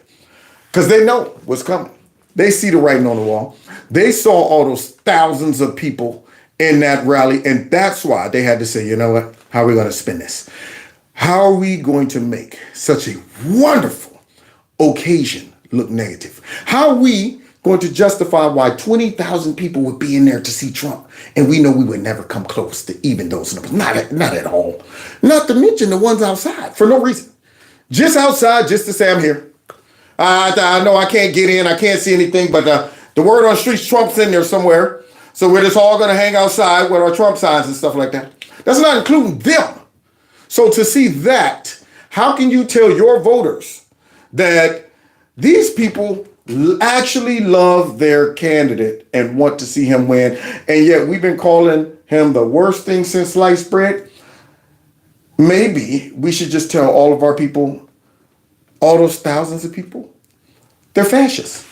Because they know what's coming. They see the writing on the wall. They saw all those thousands of people in that rally, and that's why they had to say, you know what, how are we going to spin this? How are we going to make such a wonderful occasion look negative? How are we going to justify why 20,000 people would be in there to see Trump, and we know we would never come close to even those numbers? Not at all. Not to mention the ones outside for no reason. Just outside, just to say I'm here. I know I can't get in, I can't see anything, but the word on the streets, Trump's in there somewhere. So we're just all going to hang outside with our Trump signs and stuff like that. That's not including them. So to see that, how can you tell your voters that these people actually love their candidate and want to see him win, and yet we've been calling him the worst thing since sliced bread? Maybe we should just tell all of our people, all those thousands of people, they're fascists.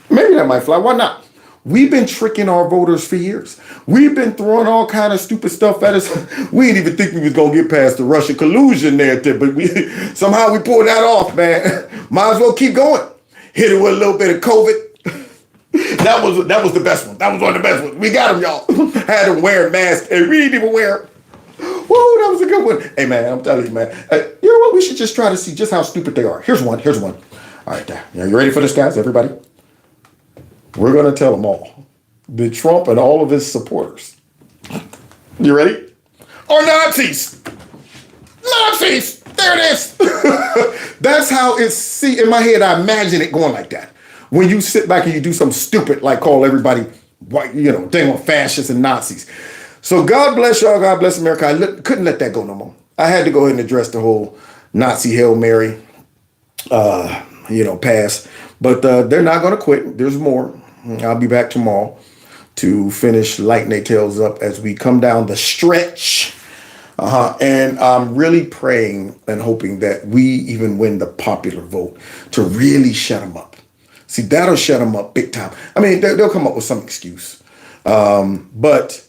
Maybe that might fly. Why not? We've been tricking our voters for years. We've been throwing all kind of stupid stuff at us. We didn't even think we was going to get past the Russian collusion narrative, but somehow we pulled that off, man. Might as well keep going. Hit it with a little bit of COVID. That was the best one. That was one of the best ones. We got them, y'all. Had them wearing masks, and we didn't even wear them. Whoa, that was a good one. Hey, man, I'm telling you, man. You know what? We should just try to see just how stupid they are. Here's one. All right, there. You ready for this, guys? Everybody? We're going to tell them all that Trump and all of his supporters, you ready? Are Nazis. Nazis. There it is. That's how it's, see, in my head, I imagine it going like that. When you sit back and you do something stupid, like call everybody white, dang on fascists and Nazis. So God bless y'all. God bless America. I couldn't let that go no more. I had to go ahead and address the whole Nazi Hail Mary, pass. But they're not going to quit. There's more. I'll be back tomorrow to finish lighting their tails up as we come down the stretch. And I'm really praying and hoping that we even win the popular vote to really shut them up. See, that'll shut them up big time. I mean, they'll come up with some excuse. But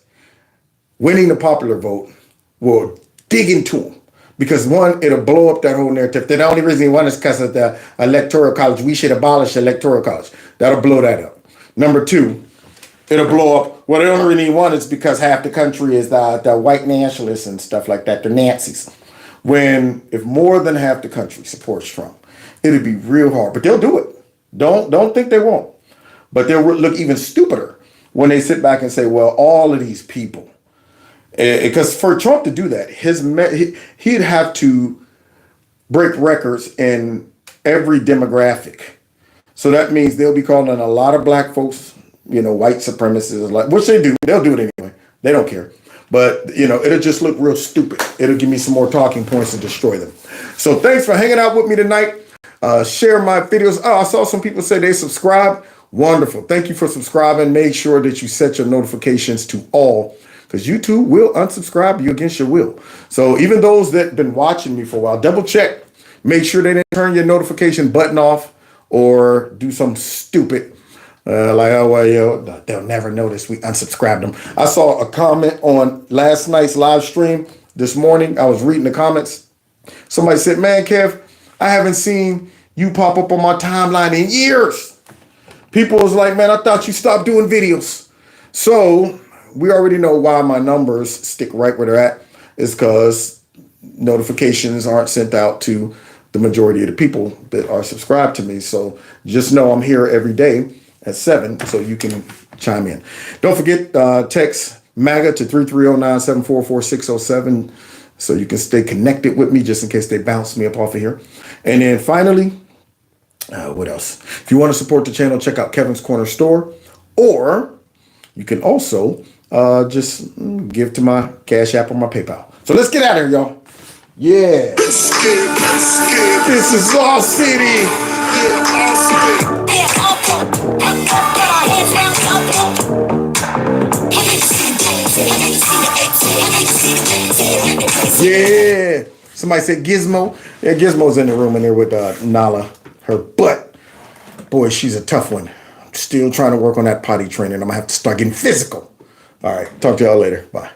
winning the popular vote will dig into them. Because one, it'll blow up that whole narrative. The only reason he won is because of the electoral college. We should abolish the electoral college. That'll blow that up. Number two, it'll blow up. Well, the only reason he won is because half the country is the white nationalists and stuff like that. They're Nazis. When if more than half the country supports Trump, it'll be real hard. But they'll do it. Don't think they won't. But they'll look even stupider when they sit back and say, well, all of these people. Because for Trump to do that, he'd have to break records in every demographic. So that means they'll be calling a lot of black folks, white supremacists, which they do. They'll do it anyway. They don't care. But, it'll just look real stupid. It'll give me some more talking points to destroy them. So thanks for hanging out with me tonight. Share my videos. Oh, I saw some people say they subscribe. Wonderful. Thank you for subscribing. Make sure that you set your notifications to all, because YouTube will unsubscribe you against your will. So even those that have been watching me for a while, double check. Make sure they didn't turn your notification button off or do something stupid. They'll never notice we unsubscribed them. I saw a comment on last night's live stream this morning. I was reading the comments. Somebody said, man, Kev, I haven't seen you pop up on my timeline in years. People was like, man, I thought you stopped doing videos. So we already know why my numbers stick right where they're at. Is because notifications aren't sent out to the majority of the people that are subscribed to me. So just know I'm here every day at 7, so you can chime in. Don't forget, text MAGA to 330-974-4607 so you can stay connected with me just in case they bounce me up off of here. And then finally, what else? If you want to support the channel, check out Kevin's Corner Store, or you can also just give to my Cash App or my PayPal. So let's get out of here, y'all. Yeah. This is Law City. Yeah. Somebody said Gizmo. Yeah, Gizmo's in the room in there with Nala. Her butt. Boy, she's a tough one. I'm still trying to work on that potty training. I'm going to have to start getting physical. All right. Talk to y'all later. Bye.